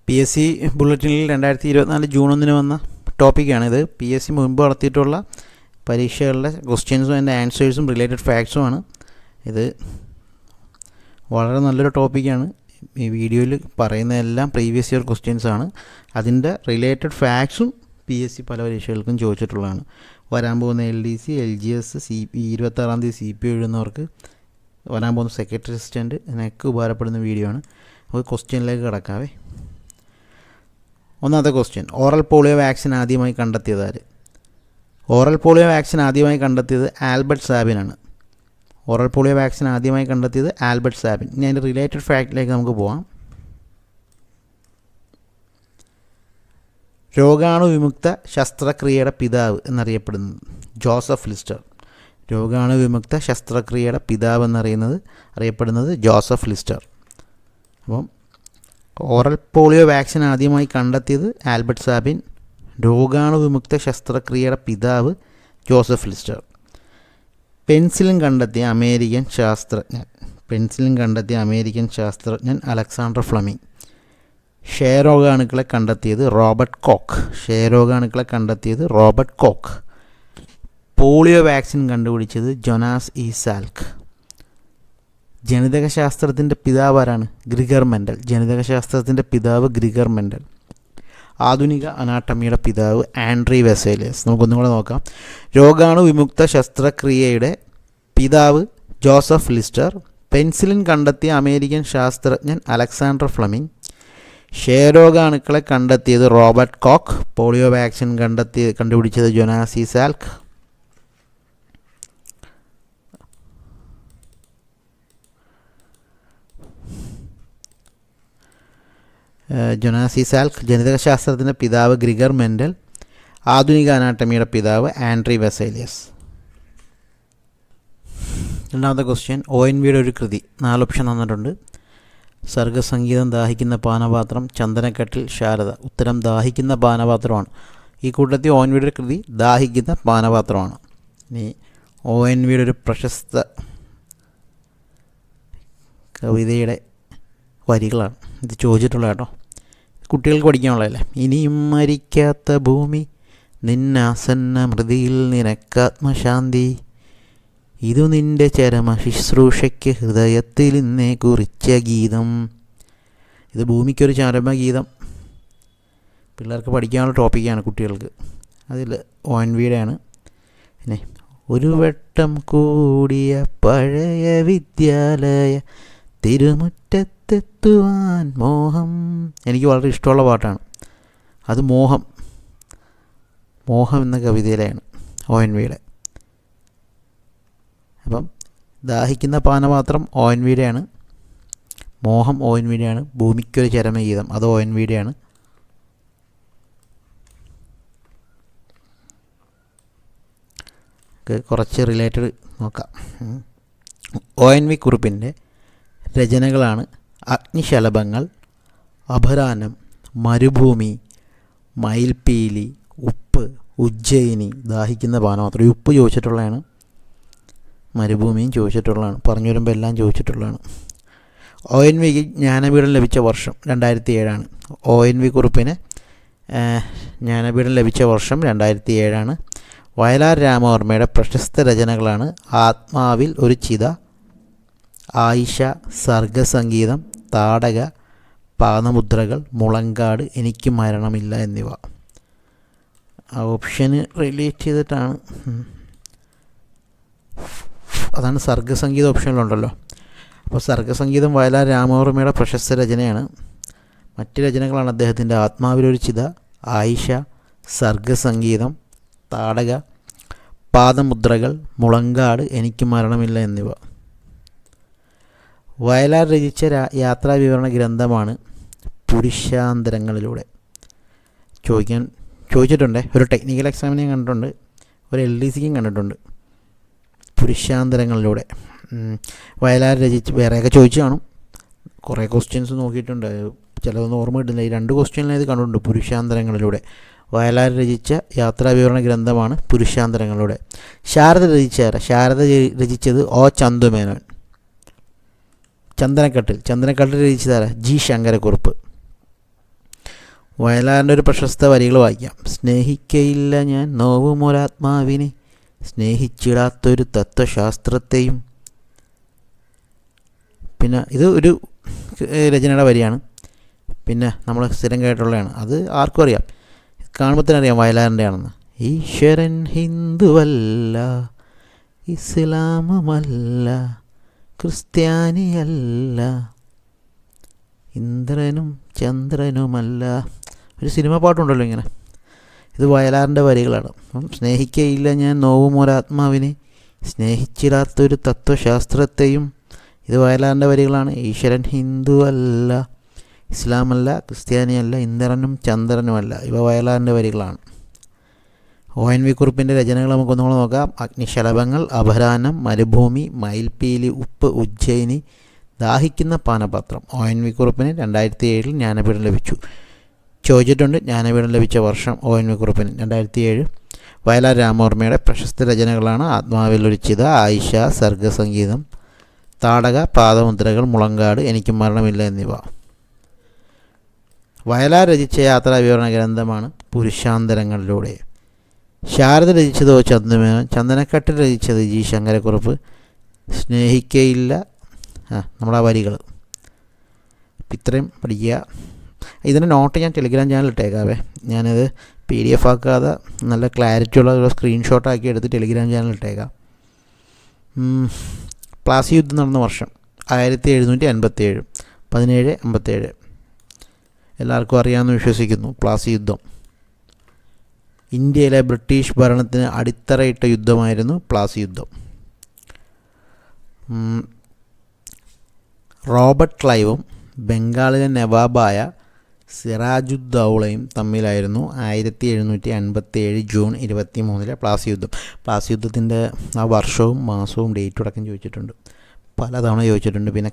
PSC ബുള്ളറ്റിനിൽ 2024 June 1 വന്ന ടോപ്പിക്കാണിത്. PSC മുൻപ് നടത്തിയിട്ടുള്ള പരീക്ഷകളുടെ ക്വസ്റ്റ്യൻസും അതിൻ്റെ ആൻസേഴ്സും റിലേറ്റഡ് ഫാക്ട്സുമാണ്. ഇത് വളരെ നല്ലൊരു ടോപ്പിക്കാണ്. ഈ വീഡിയോയിൽ പറയുന്ന എല്ലാം പ്രീവിയസ് ഇയർ ക്വസ്റ്റ്യൻസാണ്. അതിൻ്റെ റിലേറ്റഡ് ഫാക്ട്സും PSC പല പരീക്ഷകൾക്കും ചോദിച്ചിട്ടുള്ളതാണ്. വരാൻ പോകുന്ന LDC, LGS, CP 26-ാം തീയതി CP എഴുതുന്നവർക്ക്, വരാൻ പോകുന്ന സെക്രട്ടറി അസിസ്റ്റൻറ്റ്, ഇതിനൊക്കെ ഉപകാരപ്പെടുന്ന വീഡിയോ ആണ്. അപ്പോൾ ക്വസ്റ്റ്യനിലേക്ക് കിടക്കാവേ. ഒന്നാമത്തെ ക്വസ്റ്റ്യൻ, ഓറൽ പോളിയോ വാക്സിൻ ആദ്യമായി കണ്ടെത്തിയത് ആര്? ഓറൽ പോളിയോ വാക്സിൻ ആദ്യമായി കണ്ടെത്തിയത് ആൽബർട്ട് സാബിനാണ്. ഓറൽ പോളിയോ വാക്സിൻ ആദ്യമായി കണ്ടെത്തിയത് ആൽബർട്ട് സാബിൻ. ഇനി അതിൻ്റെ റിലേറ്റഡ് ഫാക്റ്റിലേക്ക് നമുക്ക് പോകാം. രോഗാണുവിമുക്ത ശസ്ത്രക്രിയയുടെ പിതാവ് എന്നറിയപ്പെടുന്നത് ജോസഫ് ലിസ്റ്റർ. രോഗാണുവിമുക്ത ശസ്ത്രക്രിയയുടെ പിതാവ് അറിയപ്പെടുന്നത് ജോസഫ് ലിസ്റ്റർ. അപ്പം ഓറൽ പോളിയോ വാക്സിൻ ആദ്യമായി കണ്ടെത്തിയത് ആൽബർട്ട് സാബിൻ. രോഗാണുവിമുക്ത ശസ്ത്രക്രിയയുടെ പിതാവ് ജോസഫ് ലിസ്റ്റർ. പെൻസിലിൻ കണ്ടെത്തിയ അമേരിക്കൻ ശാസ്ത്രജ്ഞൻ അലക്സാണ്ടർ ഫ്ലെമിംഗ്. ക്ഷയരോഗാണുക്കളെ കണ്ടെത്തിയത് റോബർട്ട് കോക്ക്. പോളിയോ വാക്സിൻ കണ്ടുപിടിച്ചത് ജൊനാസ് ഇ സാൽക്ക്. ജനിതകശാസ്ത്രത്തിൻ്റെ പിതാവ് ആരാണ്? Gregor Mendel. ആധുനിക അനാട്ടമിയുടെ പിതാവ് ആൻഡ്രി വെസേലിയസ്. നമുക്കൊന്നും കൂടെ നോക്കാം. രോഗാണുവിമുക്ത ശസ്ത്രക്രിയയുടെ പിതാവ് ജോസഫ് ലിസ്റ്റർ. പെൻസിലിൻ കണ്ടെത്തിയ അമേരിക്കൻ ശാസ്ത്രജ്ഞൻ അലക്സാണ്ടർ ഫ്ലെമിംഗ്. ക്ഷയരോഗാണുക്കളെ കണ്ടെത്തിയത് റോബർട്ട് കോക്ക്. പോളിയോ വാക്സിൻ കണ്ടുപിടിച്ചത് ജൊനാസ് ഇ സാൽക്ക്. ജനിതകശാസ്ത്രത്തിൻ്റെ പിതാവ് ഗ്രിഗർ മെൻഡൽ. ആധുനിക അനാട്ടമിയുടെ പിതാവ് ആൻഡ്രി വെസേലിയസ്. രണ്ടാമത്തെ ക്വസ്റ്റ്യൻ, ONVയുടെ ഒരു കൃതി. 4 ഓപ്ഷൻ തന്നിട്ടുണ്ട്. സർഗസംഗീതം, ദാഹിക്കുന്ന പാനപാത്രം, ചന്ദനക്കട്ടിൽ, ശാരദ. ഉത്തരം ദാഹിക്കുന്ന പാനപാത്രമാണ്. ഈ കൂട്ടത്തിൽ ONVയുടെ ഒരു കൃതി ദാഹിക്കുന്ന പാനപാത്രമാണ്. ഇനി ONVയുടെ ഒരു പ്രശസ്ത കവിതയുടെ വരികളാണ് ഇത് ചോദിച്ചിട്ടുള്ളത് കേട്ടോ. കുട്ടികൾക്ക് പഠിക്കാനുള്ളതല്ലേ. ഇനിയും മരിക്കാത്ത ഭൂമി, നിന്നാസന്ന മൃതിയിൽ നിനക്കാത്മശാന്തി, ഇതു നിൻ്റെ ചരമ ശുശ്രൂഷയ്ക്ക് ഹൃദയത്തിൽ ഇന്നേ കുറിച്ച ഗീതം. ഇത് ഭൂമിക്കൊരു ചരമഗീതം. പിള്ളേർക്ക് പഠിക്കാനുള്ള ടോപ്പിക്കാണ് കുട്ടികൾക്ക്. അതിൽ ONVയുടെ ആണ്. പിന്നെ ഒരു വട്ടം കൂടിയ പഴയ വിദ്യാലയ തിരുമുറ്റത്തെത്തുവാൻ മോഹം. എനിക്ക് വളരെ ഇഷ്ടമുള്ള പാട്ടാണ് അത്. മോഹം എന്ന കവിതയിലാണ് ONVയുടെ. അപ്പം ദാഹിക്കുന്ന പാനപാത്രം ONVയുടെ ആണ്. മോഹം ONVയുടെ ആണ്. ഭൂമിക്കൊരു ചരമഗീതം അത് ONVയുടെ ആണ്. കുറച്ച് റിലേറ്റഡ് നോക്കാം. ONV കുറുപ്പിൻ്റെ രചനകളാണ് അഗ്നിശലഭങ്ങൾ, അപരാനം, മരുഭൂമി, മയിൽപ്പീലി, ഉപ്പ്, ഉജ്ജയിനി, ദാഹിക്കുന്ന പാനപാത്രം. ഉപ്പ് ചോദിച്ചിട്ടുള്ളതാണ്, മരുഭൂമിയും ചോദിച്ചിട്ടുള്ളതാണ്. പറഞ്ഞു വരുമ്പോൾ എല്ലാം ചോദിച്ചിട്ടുള്ളതാണ്. ONVക്ക് ജ്ഞാനപീഠം ലഭിച്ച വർഷം 2007 ONV കുറുപ്പിന് ജ്ഞാനപീഠം ലഭിച്ച വർഷം 2007. വയലാർ രാമവർമ്മയുടെ പ്രശസ്ത രചനകളാണ് ആത്മാവിൽ ഒരു ചിത, ആയിഷ, സർഗസംഗീതം, താടക, പാദമുദ്രകൾ, മുളങ്കാട്, എനിക്ക് മരണമില്ല എന്നിവ. ആ ഓപ്ഷന് റിലേറ്റ് ചെയ്തിട്ടാണ്. അതാണ് സർഗസംഗീത ഓപ്ഷനിലുണ്ടല്ലോ. അപ്പോൾ സർഗസംഗീതം വയലാർ രാമവർമ്മയുടെ പ്രശസ്ത രചനയാണ്. മറ്റ് രചനകളാണ് അദ്ദേഹത്തിൻ്റെ ആത്മാവിലൊരു ചിത, ആയിഷ, സർഗസംഗീതം, താടക, പാദമുദ്രകൾ, മുളങ്കാട്, എനിക്ക് മരണമില്ല എന്നിവ. വയലാർ രചിച്ച യാത്രാവിവരണ ഗ്രന്ഥമാണ് പുരുഷാന്തരങ്ങളിലൂടെ. ചോദിച്ചിട്ടുണ്ട്. ഒരു ടെക്നിക്കൽ എക്സാമിന് ഞാൻ കണ്ടിട്ടുണ്ട്, ഒരു LDCക്കും കണ്ടിട്ടുണ്ട്. പുരുഷാന്തരങ്ങളിലൂടെ വയലാർ വേറെയൊക്കെ ചോദിച്ചു കാണും. കുറേ ക്വസ്റ്റ്യൻസ് നോക്കിയിട്ടുണ്ട്, ചിലതൊന്നും ഓർമ്മ കിട്ടുന്നില്ല. ഈ 2 ക്വസ്റ്റ്യനിലേത് കണ്ടിട്ടുണ്ട്. പുരുഷാന്തരങ്ങളിലൂടെ വയലാർ രചിച്ച യാത്രാവിവരണ ഗ്രന്ഥമാണ് പുരുഷാന്തരങ്ങളിലൂടെ. ശാരദ രചിച്ചത് O ചന്തുമേനോൻ. ചന്ദനക്കട്ടിൽ രചിച്ചതാര? G ശങ്കരക്കുറുപ്പ്. വയലാറിൻ്റെ ഒരു പ്രശസ്ത വരികൾ വായിക്കാം. സ്നേഹിക്കയില്ല ഞാൻ നോവുമൊരാത്മാവിനെ, സ്നേഹിച്ചിടാത്തൊരു തത്വശാസ്ത്രത്തെയും. പിന്നെ ഇത് ഒരു രചനയുടെ വരിയാണ്. പിന്നെ നമ്മൾ സ്ഥിരം കേട്ടുള്ളതാണ്. അത് ആർക്കും അറിയാം, കാണുമ്പോൾ തന്നെ അറിയാം വയലാറിൻ്റെ ആണെന്ന്. ഈശ്വരൻ ഹിന്ദുവല്ല, ഇസ്ലാമുമല്ല, ക്രിസ്ത്യാനിയല്ല, ഇന്ദ്രനും ചന്ദ്രനുമല്ല. ഒരു സിനിമ പാട്ടുണ്ടല്ലോ ഇങ്ങനെ. ഇത് വയലാറിൻ്റെ വരികളാണ്. അപ്പം സ്നേഹിക്കയില്ല ഞാൻ നോവുമൊരാത്മാവിനെ, സ്നേഹിച്ചിടാത്തൊരു തത്വശാസ്ത്രത്തെയും. ഇത് വയലാറിൻ്റെ വരികളാണ്. ഈശ്വരൻ ഹിന്ദു അല്ല, ഇസ്ലാമല്ല, ക്രിസ്ത്യാനിയല്ല, ഇന്ദ്രനും ചന്ദ്രനുമല്ല. ഇവ വയലാറിൻ്റെ വരികളാണ്. ONV കുറുപ്പിൻ്റെ രചനകൾ നമുക്കൊന്നുകൂടെ നോക്കാം. അഗ്നിശലഭങ്ങൾ, അപരാനം, മരുഭൂമി, മയിൽപ്പീലി, ഉപ്പ്, ഉജ്ജയിനി, ദാഹിക്കുന്ന പാനപാത്രം. ONV കുറുപ്പിന് 2007 ജ്ഞാനപീഠം ലഭിച്ചു. ചോദിച്ചിട്ടുണ്ട് ജ്ഞാനപീഠം ലഭിച്ച വർഷം. ONV കുറുപ്പിന് 2007. വയലാർ രാമവർമ്മയുടെ പ്രശസ്ത രചനകളാണ് ആത്മാവിൽ ഒരു ചിത, ആയിഷ, സർഗസംഗീതം, താടക, പാദമുദ്രകൾ, മുളങ്കാട്, എനിക്ക് മരണമില്ല എന്നിവ. വയലാർ രചിച്ച യാത്രാ വിവരണ ഗ്രന്ഥമാണ് പുരുഷാന്തരങ്ങളിലൂടെ. ശാരദ രചിച്ചതോ ചന്ദനമേനോൻ, ചന്ദനക്കട്ടിൽ രചിച്ചത് G ശങ്കരക്കുറുപ്പ്. സ്നേഹിക്കയില്ല നമ്മുടെ വരികൾ. ഇത്രയും പഠിക്കുക. ഇതിൻ്റെ നോട്ട് ഞാൻ ടെലിഗ്രാം ചാനൽ ഇട്ടേക്കാവേ. ഞാനത് PDF ആക്കാതെ നല്ല ക്ലാരിറ്റി ഉള്ള സ്ക്രീൻഷോട്ടാക്കി എടുത്ത് ടെലിഗ്രാം ചാനൽ ഇട്ടേക്കാം. പ്ലാസി യുദ്ധം നടന്ന വർഷം 1757, 1757. എല്ലാവർക്കും അറിയാമെന്ന് വിശ്വസിക്കുന്നു. പ്ലാസി യുദ്ധം ഇന്ത്യയിലെ ബ്രിട്ടീഷ് ഭരണത്തിന് അടിത്തറയിട്ട യുദ്ധമായിരുന്നു പ്ലാസി യുദ്ധം. റോബർട്ട് ക്ലൈവും ബംഗാളിലെ നവാബായ സിറാജുദ്ദൗളയും തമ്മിലായിരുന്നു 1757 ജൂൺ 23 പ്ലാസി യുദ്ധം. പ്ലാസി യുദ്ധത്തിൻ്റെ ആ വർഷവും മാസവും ഡേറ്റും അടക്കം ചോദിച്ചിട്ടുണ്ട്, പലതവണ ചോദിച്ചിട്ടുണ്ട്. പിന്നെ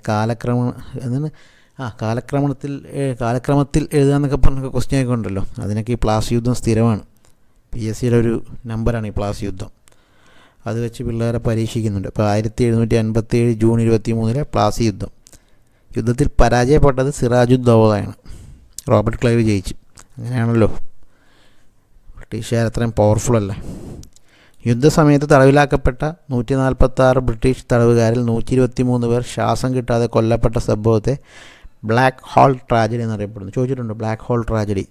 കാലക്രമത്തിൽ എഴുതാമെന്നൊക്കെ പറഞ്ഞൊക്കെ ക്വസ്റ്റ്യൻ ഒക്കെ ഉണ്ടല്ലോ, അതിനൊക്കെ ഈ പ്ലാസി യുദ്ധം സ്ഥിരമാണ്. PSCയുടെ ഒരു നമ്പറാണ് ഈ പ്ലാസി യുദ്ധം. അത് വെച്ച് പിള്ളേരെ പരീക്ഷിക്കുന്നുണ്ട്. ഇപ്പോൾ 1757 ജൂൺ 23 പ്ലാസി യുദ്ധം. യുദ്ധത്തിൽ പരാജയപ്പെട്ടത് സിറാജുദ്ദൗളയാണ്. റോബർട്ട് ക്ലൈവ് ജയിച്ചു. അങ്ങനെയാണല്ലോ, ബ്രിട്ടീഷുകാർ അത്രയും പവർഫുള്ളല്ലേ. യുദ്ധസമയത്ത് തടവിലാക്കപ്പെട്ട 146 ബ്രിട്ടീഷ് തടവുകാരിൽ 123 പേർ ശ്വാസം കിട്ടാതെ കൊല്ലപ്പെട്ട സംഭവത്തെ ബ്ലാക്ക് ഹോൾ ട്രാജഡി എന്നറിയപ്പെടുന്നു. ചോദിച്ചിട്ടുണ്ട് ബ്ലാക്ക് ഹോൾ ട്രാജഡി.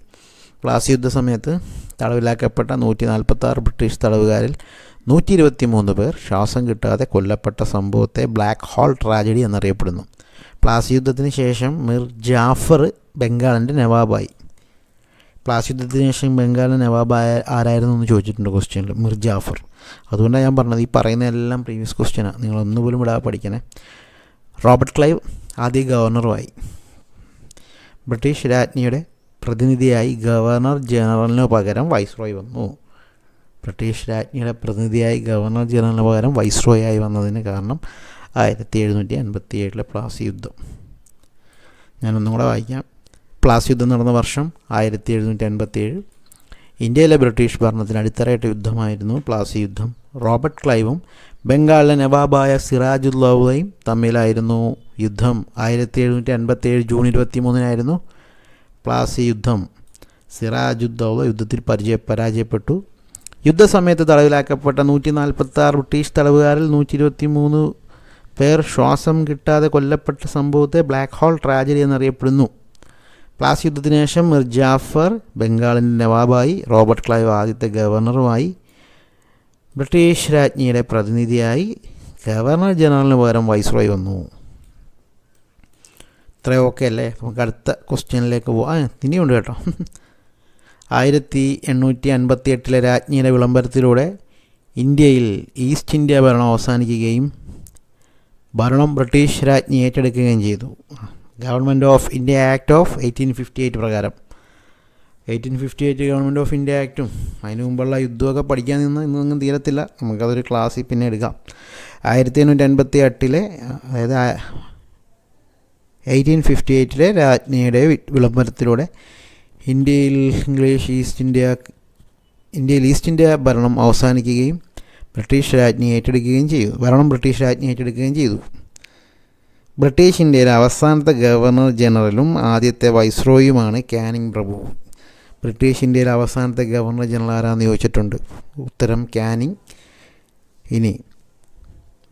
പ്ലാസി യുദ്ധ സമയത്ത് തടവിലാക്കപ്പെട്ട 146 ബ്രിട്ടീഷ് തടവുകാരിൽ 123 പേർ ശ്വാസം കിട്ടാതെ കൊല്ലപ്പെട്ട സംഭവത്തെ ബ്ലാക്ക് ഹോൾ ട്രാജഡി എന്നറിയപ്പെടുന്നു. പ്ലാസി യുദ്ധത്തിന് ശേഷം മിർ ജാഫർ ബംഗാളിൻ്റെ നവാബായി. പ്ലാസി യുദ്ധത്തിന് ശേഷം ബംഗാളിൻ്റെ നവാബായ ആരായിരുന്നു എന്ന് ചോദിച്ചിട്ടുണ്ട് ക്വസ്റ്റ്യനിൽ. മിർ ജാഫർ. അതുകൊണ്ടാണ് ഞാൻ പറഞ്ഞത്, ഈ പറയുന്നതെല്ലാം പ്രീവിയസ് ക്വസ്റ്റ്യനാണ്, നിങ്ങളൊന്നുപോലും വിടാതെ പഠിക്കണേ. റോബർട്ട് ക്ലൈവ് ആദ്യ ഗവർണറുമായി. ബ്രിട്ടീഷ് രാജ്ഞിയുടെ പ്രതിനിധിയായി ഗവർണർ ജനറലിന് പകരം വൈസ്രോയ് വന്നു. ബ്രിട്ടീഷ് രാജ്ഞിയുടെ പ്രതിനിധിയായി ഗവർണർ ജനറലിന് പകരം വൈസ്രോയ് ആയി വന്നതിന് കാരണം 1757 പ്ലാസി യുദ്ധം. ഞാനൊന്നും കൂടെ വായിക്കാം. പ്ലാസി യുദ്ധം നടന്ന വർഷം 1757. ഇന്ത്യയിലെ ബ്രിട്ടീഷ് ഭരണത്തിന് അടിത്തറയിട്ട യുദ്ധമായിരുന്നു പ്ലാസി യുദ്ധം. റോബർട്ട് ക്ലൈവും ബംഗാളിലെ നവാബായ സിറാജുദ്ദൗളയും തമ്മിലായിരുന്നു യുദ്ധം. 1757 ജൂൺ 23 പ്ലാസി യുദ്ധം. സിറാജുദ്ദൗള യുദ്ധത്തിൽ പരാജയപ്പെട്ടു. യുദ്ധസമയത്ത് തടവിലാക്കപ്പെട്ട 146 ബ്രിട്ടീഷ് തടവുകാരിൽ 123 പേർ ശ്വാസം കിട്ടാതെ കൊല്ലപ്പെട്ട സംഭവത്തെ ബ്ലാക്ക് ഹോൾ ട്രാജഡി എന്നറിയപ്പെടുന്നു. പ്ലാസി യുദ്ധത്തിന് ശേഷം മിർ ജാഫർ ബംഗാളിൻ്റെ നവാബായി. റോബർട്ട് ക്ലൈവ് ആദ്യത്തെ ഗവർണറുമായി. ബ്രിട്ടീഷ് രാജ്ഞിയുടെ പ്രതിനിധിയായി ഗവർണർ ജനറലിന് പകരം വൈസ്രോയ് വന്നു. ഇത്രയും ഓക്കെ അല്ലേ? നമുക്ക് അടുത്ത ക്വസ്റ്റ്യനിലേക്ക് പോവാം. ഇനിയുണ്ട് കേട്ടോ. 1858 രാജ്ഞിയുടെ വിളംബരത്തിലൂടെ ഇന്ത്യയിൽ ഈസ്റ്റ് ഇന്ത്യ ഭരണം അവസാനിക്കുകയും ഭരണം ബ്രിട്ടീഷ് രാജ്ഞി ഏറ്റെടുക്കുകയും ചെയ്തു. Government of India act of 1858 പ്രകാരം 1858 ഗവൺമെൻറ് ഓഫ് ഇന്ത്യ ആക്റ്റും അതിന് മുമ്പുള്ള യുദ്ധമൊക്കെ പഠിക്കാൻ ഇന്നൊന്നും തീരത്തില്ല, നമുക്കതൊരു ക്ലാസ്സിൽ പിന്നെ എടുക്കാം. 1858 അതായത് 1858 രാജ്ഞിയുടെ വിളംബരത്തിലൂടെ ഇന്ത്യയിൽ ഈസ്റ്റ് ഇന്ത്യ ഭരണം അവസാനിക്കുകയും ബ്രിട്ടീഷ് രാജ്ഞി ഏറ്റെടുക്കുകയും ചെയ്തു. ബ്രിട്ടീഷ് ഇന്ത്യയിലെ അവസാനത്തെ ഗവർണർ ജനറലും ആദ്യത്തെ വൈസ്രോയുമാണ് കാനിങ് പ്രഭു. ബ്രിട്ടീഷ് ഇന്ത്യയിലെ അവസാനത്തെ ഗവർണർ ജനറൽ ആരാന്ന് ചോദിച്ചിട്ടുണ്ട്. ഉത്തരം കാനിങ്. ഇനി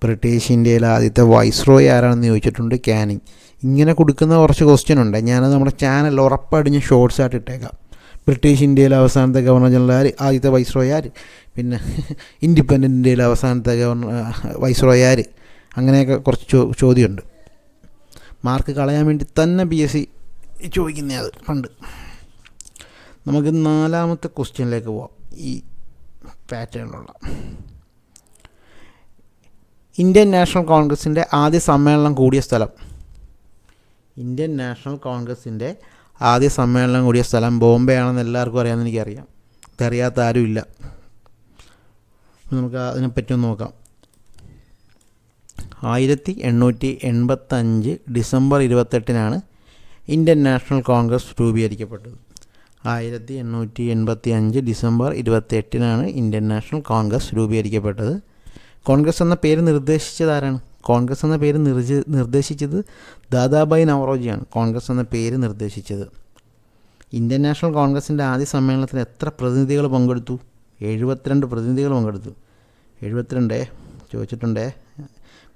ബ്രിട്ടീഷ് ഇന്ത്യയിലെ ആദ്യത്തെ വൈസ്രോയി ആരാണെന്ന് ചോദിച്ചിട്ടുണ്ട്. കാനിങ്. ഇങ്ങനെ കൊടുക്കുന്ന കുറച്ച് ക്വസ്റ്റ്യൻ ഉണ്ട്. ഞാനത് നമ്മുടെ ചാനൽ ഉറപ്പായിട്ട് ഞാൻ ഷോർട്സ് ആയിട്ട് ഇട്ടേക്കാം. ബ്രിട്ടീഷ് ഇന്ത്യയിലെ അവസാനത്തെ ഗവർണർ ജനറൽ ആര്, ആദ്യത്തെ വൈസ്രോയി ആര്, പിന്നെ ഇൻഡിപെൻഡൻറ്റ് ഇന്ത്യയിലെ അവസാനത്തെ ഗവർണർ വൈസ്രോയി ആര്, അങ്ങനെയൊക്കെ കുറച്ച് ചോദ്യമുണ്ട്. മാർക്ക് കളയാൻ വേണ്ടി തന്നെ PSC ചോദിക്കുന്നതാണ് അത് പണ്ട്. നമുക്ക് 4ാമത്തെ ക്വസ്റ്റ്യനിലേക്ക് പോവാം. ഈ പാറ്റേണിലുള്ള ഇന്ത്യൻ നാഷണൽ കോൺഗ്രസിൻ്റെ ആദ്യ സമ്മേളനം കൂടിയ സ്ഥലം. ഇന്ത്യൻ നാഷണൽ കോൺഗ്രസിൻ്റെ ആദ്യ സമ്മേളനം കൂടിയ സ്ഥലം ബോംബെ ആണെന്ന് എല്ലാവർക്കും അറിയാമെന്ന് എനിക്കറിയാം. ഇതറിയാത്ത ആരുമില്ല. നമുക്ക് അതിനെപ്പറ്റി ഒന്ന് നോക്കാം. 1885 ഡിസംബർ 28-നാണ് ഇന്ത്യൻ നാഷണൽ കോൺഗ്രസ് രൂപീകരിക്കപ്പെട്ടത്. 1885 ഡിസംബർ 28-നാണ് ഇന്ത്യൻ നാഷണൽ കോൺഗ്രസ് രൂപീകരിക്കപ്പെട്ടത്. കോൺഗ്രസ് എന്ന പേര് നിർദ്ദേശിച്ചത് ആരാണ്? കോൺഗ്രസ് എന്ന പേര് നിർദ്ദേശിച്ചത് ദാദാഭായ് നവറോജിയാണ്. കോൺഗ്രസ് എന്ന പേര് നിർദ്ദേശിച്ചത്. ഇന്ത്യൻ നാഷണൽ കോൺഗ്രസിൻ്റെ ആദ്യ സമ്മേളനത്തിൽ എത്ര പ്രതിനിധികൾ പങ്കെടുത്തു? 72 പ്രതിനിധികൾ പങ്കെടുത്തു. 72 ചോദിച്ചിട്ടുണ്ടേ.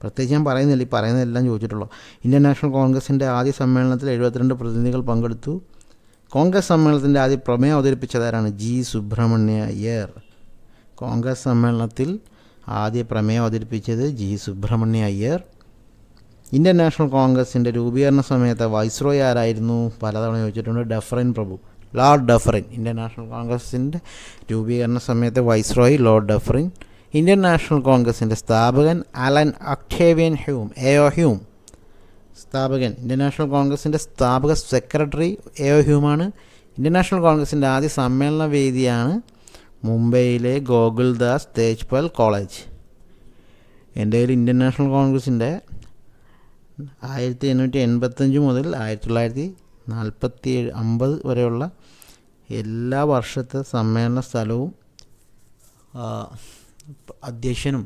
പ്രത്യേകിച്ച് ഞാൻ പറയുന്നില്ല, ഈ പറയുന്നതെല്ലാം ചോദിച്ചിട്ടുള്ളൂ. ഇന്ത്യൻ നാഷണൽ കോൺഗ്രസിൻ്റെ ആദ്യ സമ്മേളനത്തിൽ 72 പ്രതിനിധികൾ പങ്കെടുത്തു. കോൺഗ്രസ് സമ്മേളനത്തിൻ്റെ ആദ്യ പ്രമേയം അവതരിപ്പിച്ചതാരാണ്? ജി സുബ്രഹ്മണ്യ അയ്യർ. കോൺഗ്രസ് സമ്മേളനത്തിൽ ആദ്യ പ്രമേയം അവതരിപ്പിച്ചത് G Subramania Iyer. Indian National കോൺഗ്രസിൻ്റെ രൂപീകരണ സമയത്തെ വൈസ്രോയി ആരായിരുന്നു? പലതവണ ചോദിച്ചിട്ടുണ്ട്. ഡഫറിൻ പ്രഭു, ലോർഡ് ഡഫറിൻ. ഇന്ത്യൻ നാഷണൽ കോൺഗ്രസിൻ്റെ രൂപീകരണ സമയത്തെ viceroy Lord Dufferin. Indian National കോൺഗ്രസിൻ്റെ സ്ഥാപകൻ Allan Octavian Hume, AO Hume. സ്ഥാപകൻ ഇന്ത്യൻ നാഷണൽ കോൺഗ്രസിൻ്റെ സ്ഥാപക സെക്രട്ടറി AO ഹ്യൂമാണ്. ഇന്ത്യൻ നാഷണൽ കോൺഗ്രസിൻ്റെ ആദ്യ സമ്മേളന വേദിയാണ് മുംബൈയിലെ ഗോകുൽദാസ് തേജ്പാൽ കോളേജ്. എൻ്റെ കയ്യിൽ ഇന്ത്യൻ നാഷണൽ കോൺഗ്രസിൻ്റെ 1885 മുതൽ 1947-50 വരെയുള്ള എല്ലാ വർഷത്തെ സമ്മേളന സ്ഥലവും അധ്യക്ഷനും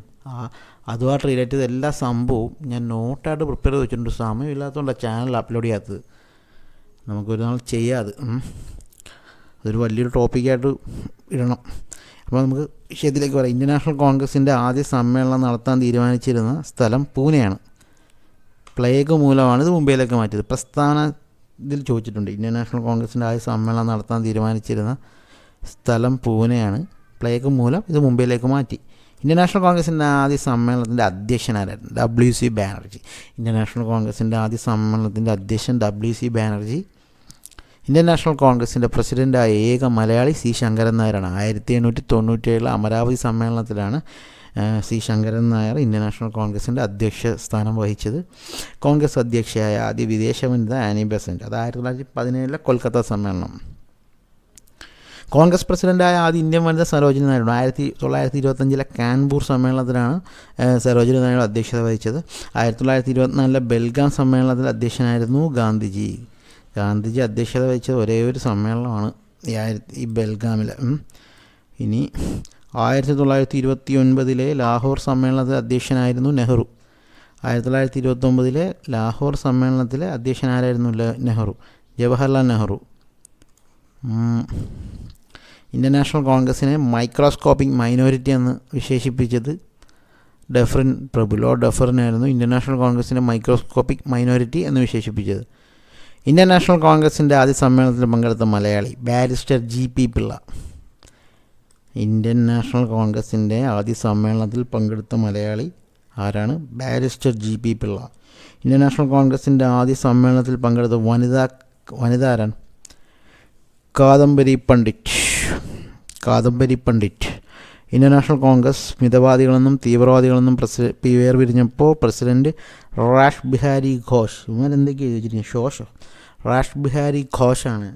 അതുമായിട്ട് റിലേറ്റ് ചെയ്ത എല്ലാ സംഭവവും ഞാൻ നോട്ടായിട്ട് പ്രിപ്പയർ ചെയ്ത് വെച്ചിട്ടുണ്ട്. സമയമില്ലാത്തതുകൊണ്ടാണ് ചാനൽ അപ്ലോഡ് ചെയ്യാത്തത്. നമുക്കൊരു നാൾ ചെയ്യാതെ, അതൊരു വലിയൊരു ടോപ്പിക്കായിട്ട് ഇടണം. അപ്പോൾ നമുക്ക് വിഷയത്തിലേക്ക് പറയാം. ഇന്ത്യൻ നാഷണൽ കോൺഗ്രസിൻ്റെ ആദ്യ സമ്മേളനം നടത്താൻ തീരുമാനിച്ചിരുന്ന സ്ഥലം പൂനെയാണ്. പ്ലേഗ് മൂലമാണ് ഇത് മുംബൈയിലേക്ക് മാറ്റിയത്. പ്രസ്ഥാന ഇതിൽ ചോദിച്ചിട്ടുണ്ട്. ഇന്ത്യൻ നാഷണൽ കോൺഗ്രസിൻ്റെ ആദ്യ സമ്മേളനം നടത്താൻ തീരുമാനിച്ചിരുന്ന സ്ഥലം പൂനെയാണ്. പ്ലേഗ് മൂലം ഇത് മുംബൈയിലേക്ക് മാറ്റി. ഇന്ത്യൻ നാഷണൽ കോൺഗ്രസിൻ്റെ ആദ്യ സമ്മേളനത്തിൻ്റെ അധ്യക്ഷനായിരുന്നു WC ബാനർജി. ഇന്ത്യൻ നാഷണൽ കോൺഗ്രസിൻ്റെ ആദ്യ സമ്മേളനത്തിൻ്റെ അധ്യക്ഷൻ WC ബാനർജി. ഇന്ത്യൻ നാഷണൽ കോൺഗ്രസിൻ്റെ പ്രസിഡൻ്റായ ഏക മലയാളി C ശങ്കരൻ നായരാണ്. 1897 അമരാവതി സമ്മേളനത്തിലാണ് C Sankaran Nair Indian National കോൺഗ്രസിൻ്റെ അധ്യക്ഷ സ്ഥാനം വഹിച്ചത്. കോൺഗ്രസ് അധ്യക്ഷയായ ആദ്യ വിദേശ വനിത ആനി ബെസന്റ്. അത് 1917 കൊൽക്കത്ത സമ്മേളനം. കോൺഗ്രസ് പ്രസിഡൻ്റായ ആദ്യ ഇന്ത്യൻ വനിത സരോജിനി നായിഡു. 1925 കാൺപൂർ സമ്മേളനത്തിലാണ് സരോജിനി നായിഡു അധ്യക്ഷത വഹിച്ചത്. 1924 ബെൽഗാം സമ്മേളനത്തിൽ അധ്യക്ഷനായിരുന്നു ഗാന്ധിജി. ഗാന്ധിജി അധ്യക്ഷത വഹിച്ചത് ഒരേ ഒരു സമ്മേളനമാണ് ഈ ബെൽഗാമിൽ. ഇനി 1929 ലാഹോർ സമ്മേളനത്തിൽ അധ്യക്ഷനായിരുന്നു നെഹ്റു. 1929 ലാഹോർ സമ്മേളനത്തിലെ അധ്യക്ഷനാരായിരുന്നു നെഹ്റു? ജവഹർലാൽ നെഹ്റു. ഇന്ത്യൻ നാഷണൽ കോൺഗ്രസിനെ മൈക്രോസ്കോപ്പിക് മൈനോറിറ്റി എന്ന് വിശേഷിപ്പിച്ചത് ഡഫറിൻ പ്രഭു, ലോർഡ് ഡഫറിനായിരുന്നു ഇന്ത്യൻ നാഷണൽ കോൺഗ്രസിൻ്റെ മൈക്രോസ്കോപ്പിക് മൈനോറിറ്റി എന്ന് വിശേഷിപ്പിച്ചത്. ഇന്ത്യൻ നാഷണൽ കോൺഗ്രസിൻ്റെ ആദ്യ സമ്മേളനത്തിൽ പങ്കെടുത്ത Malayali barrister GP Pillai. Indian National കോൺഗ്രസിൻ്റെ ആദ്യ സമ്മേളനത്തിൽ പങ്കെടുത്ത മലയാളി ആരാണ്? Barrister GP Pillai. Indian National കോൺഗ്രസിൻ്റെ ആദ്യ സമ്മേളനത്തിൽ പങ്കെടുത്ത വനിത ആരാണ്? Kadambari Pandit. Indian National Congress മിതവാദികളെന്നും തീവ്രവാദികളെന്നും വേർപിരിഞ്ഞപ്പോൾ പ്രസിഡന്റ് റാഷ് ബിഹാരി ഘോഷ്. ഇവരെന്തൊക്കെയാണ് ചോദിച്ചിരിക്കുന്നത്? റാഷ് ബിഹാരി ഘോഷാണ്.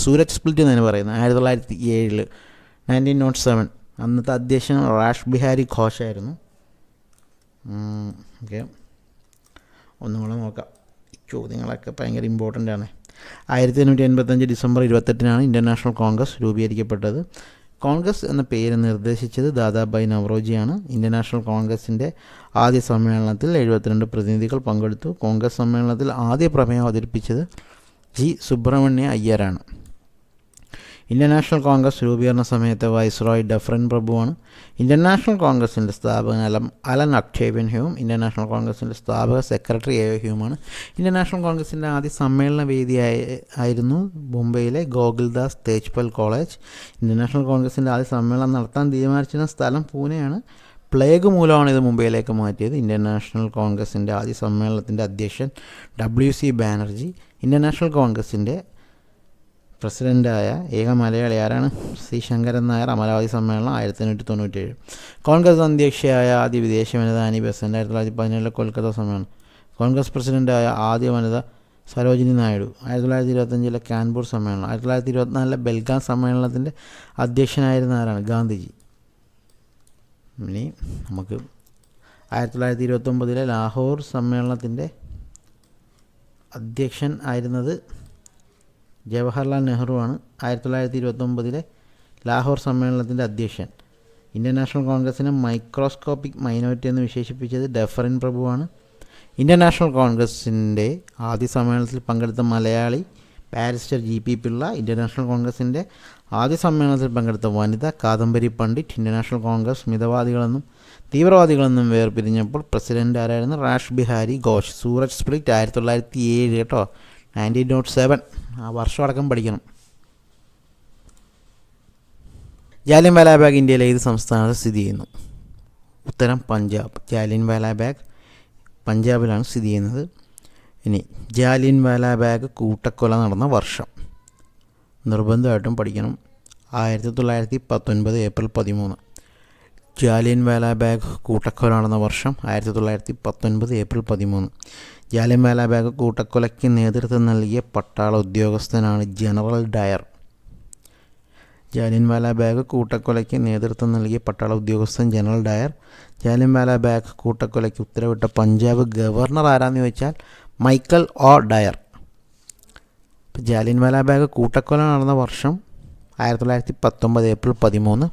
സൂരജ് സ്പ്ലിറ്റ് എന്നാണ് പറയുന്നത്. 1907 1907 അന്നത്തെ അധ്യക്ഷൻ റാഷ് ബിഹാരി ഘോഷായിരുന്നു. ഓക്കെ, ഒന്നും കൂടെ നോക്കാം. ചോദ്യങ്ങളൊക്കെ ഭയങ്കര ഇമ്പോർട്ടൻ്റ് ആണ്. 1885 ഡിസംബർ 28-നാണ് ഇന്ത്യൻ നാഷണൽ കോൺഗ്രസ് രൂപീകരിക്കപ്പെട്ടത്. കോൺഗ്രസ് എന്ന പേര് നിർദ്ദേശിച്ചത് ദാദാഭായ് നവറോജിയാണ്. ഇന്ത്യൻ നാഷണൽ കോൺഗ്രസിൻ്റെ ആദ്യ സമ്മേളനത്തിൽ 72 പ്രതിനിധികൾ പങ്കെടുത്തു. കോൺഗ്രസ് സമ്മേളനത്തിൽ ആദ്യ പ്രമേയം അവതരിപ്പിച്ചത് ജി സുബ്രഹ്മണ്യ അയ്യരാണ്. ഇന്ത്യൻ നാഷണൽ കോൺഗ്രസ് രൂപീകരണ സമയത്തെ വൈസ്രോയ് ഡഫറിൻ പ്രഭുവാണ്. ഇന്ത്യൻ നാഷണൽ കോൺഗ്രസിൻ്റെ സ്ഥാപകൻ Allan Octavian Hume. Indian National കോൺഗ്രസിൻ്റെ സ്ഥാപക സെക്രട്ടറി എ ഹ്യൂമാണ്. ഇന്ത്യൻ നാഷണൽ കോൺഗ്രസിൻ്റെ ആദ്യ സമ്മേളന വേദിയായിരുന്നു മുംബൈയിലെ Gokuldas Tejpal college. Indian National കോൺഗ്രസിൻ്റെ ആദ്യ സമ്മേളനം നടത്താൻ തീരുമാനിച്ചിരുന്ന സ്ഥലം പൂനെയാണ്. പ്ലേഗ് മൂലമാണ് ഇത് മുംബൈയിലേക്ക് മാറ്റിയത്. ഇന്ത്യൻ നാഷണൽ കോൺഗ്രസിൻ്റെ ആദ്യ സമ്മേളനത്തിൻ്റെ അധ്യക്ഷൻ WC ബാനർജി. ഇന്ത്യൻ നാഷണൽ കോൺഗ്രസിൻ്റെ പ്രസിഡൻ്റായ ഏക മലയാളി ആരാണ്? C ശങ്കരൻ നായർ. അമരാവതി സമ്മേളനം 1897. കോൺഗ്രസ് അധ്യക്ഷയായ ആദ്യ വിദേശ വനിത ആനി ബെസൻ്റ്. 1917 കൊൽക്കത്ത സമ്മേളനം. കോൺഗ്രസ് പ്രസിഡൻ്റായ ആദ്യ വനിത സരോജിനി നായിഡു. 1925 കാൻപൂർ സമ്മേളനം. 1924 ബെൽഗാം സമ്മേളനത്തിൻ്റെ അധ്യക്ഷനായിരുന്ന ആരാണ്? ഗാന്ധിജി. ഇനി നമുക്ക് 1929 ലാഹോർ സമ്മേളനത്തിൻ്റെ അധ്യക്ഷൻ ആയിരുന്നത് ജവഹർലാൽ നെഹ്റുവാണ്. 1929 ലാഹോർ സമ്മേളനത്തിൻ്റെ അധ്യക്ഷൻ. ഇന്ത്യൻ നാഷണൽ കോൺഗ്രസിനെ മൈക്രോസ്കോപ്പിക് മൈനോറിറ്റി എന്ന് വിശേഷിപ്പിച്ചത് ഡഫറിൻ പ്രഭുവാണ്. ഇന്ത്യൻ നാഷണൽ കോൺഗ്രസിൻ്റെ ആദ്യ സമ്മേളനത്തിൽ പങ്കെടുത്ത Malayali barrister GP Pillai. Indian National കോൺഗ്രസിൻ്റെ ആദ്യ സമ്മേളനത്തിൽ പങ്കെടുത്ത വനിത Kadambari Pandit. Indian National Congress മിതവാദികളെന്നും തീവ്രവാദികളെന്നും വേർപിരിഞ്ഞപ്പോൾ പ്രസിഡൻ്റ് ആരായിരുന്നു? റാഷ് ബിഹാരി ഘോഷ്. സൂറജ് സ്പ്ലിറ്റ് 1907 കേട്ടോ, 1907. ആ വർഷം അടക്കം പഠിക്കണം. ജാലിയൻ വാലാ ബാഗ് ഇന്ത്യയിലെ ഏത് സംസ്ഥാനത്ത് സ്ഥിതി ചെയ്യുന്നു? ഉത്തരം പഞ്ചാബ്. ജാലിയൻ വാലാ ബാഗ് പഞ്ചാബിലാണ് സ്ഥിതി ചെയ്യുന്നത്. ഇനി ജാലിയൻ വാലാ ബാഗ് കൂട്ടക്കൊല നടന്ന വർഷം നിർബന്ധമായിട്ടും പഠിക്കണം. 1919 ഏപ്രിൽ 13. ജാലിയൻ വാലാ ബാഗ് കൂട്ടക്കൊല നടന്ന വർഷം 1919 ഏപ്രിൽ 13. ജാലിയൻ വാലാ ബാഗ് കൂട്ടക്കൊലയ്ക്ക് നേതൃത്വം നൽകിയ പട്ടാള ഉദ്യോഗസ്ഥനാണ് ജനറൽ ഡയർ. ജാലിയൻ വാലാ ബാഗ് കൂട്ടക്കൊലയ്ക്ക് നേതൃത്വം നൽകിയ പട്ടാള ഉദ്യോഗസ്ഥൻ ജനറൽ ഡയർ. ജാലിയൻ വാലാ ബാഗ് കൂട്ടക്കൊലയ്ക്ക് ഉത്തരവിട്ട പഞ്ചാബ് ഗവർണർ ആരാന്ന് ചോദിച്ചാൽ Michael O'Dwyer. Jallian Wala Bagh കൂട്ടക്കൊല നടന്ന വർഷം 1919 ഏപ്രിൽ 13.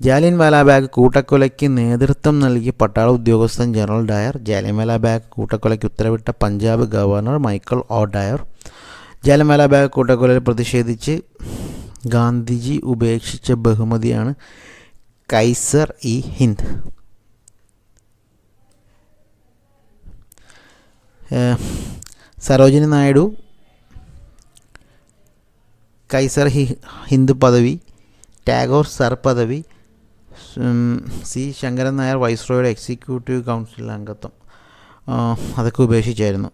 ജാലിയൻ വാലാ ബാഗ് കൂട്ടക്കൊലയ്ക്ക് നേതൃത്വം നൽകിയ പട്ടാള ഉദ്യോഗസ്ഥൻ ജനറൽ ഡയർ. ജാലിയൻ വാലാ ബാഗ് കൂട്ടക്കൊലയ്ക്ക് ഉത്തരവിട്ട Punjab governor Michael O'Dwyer. Jallian Wala bag കൂട്ടക്കൊലയിൽ പ്രതിഷേധിച്ച് ഗാന്ധിജി ഉപേക്ഷിച്ച ബഹുമതിയാണ് കൈസർ ഇ ഹിന്ദ്. സരോജിനി നായിഡു കൈസർ ഹിന്ദ് പദവി, ടാഗോർ സർ പദവി, C ശങ്കരൻ നായർ വൈസ്രോയുടെ എക്സിക്യൂട്ടീവ് കൗൺസിൽ അംഗത്വം അതൊക്കെ ഉപേക്ഷിച്ചായിരുന്നു.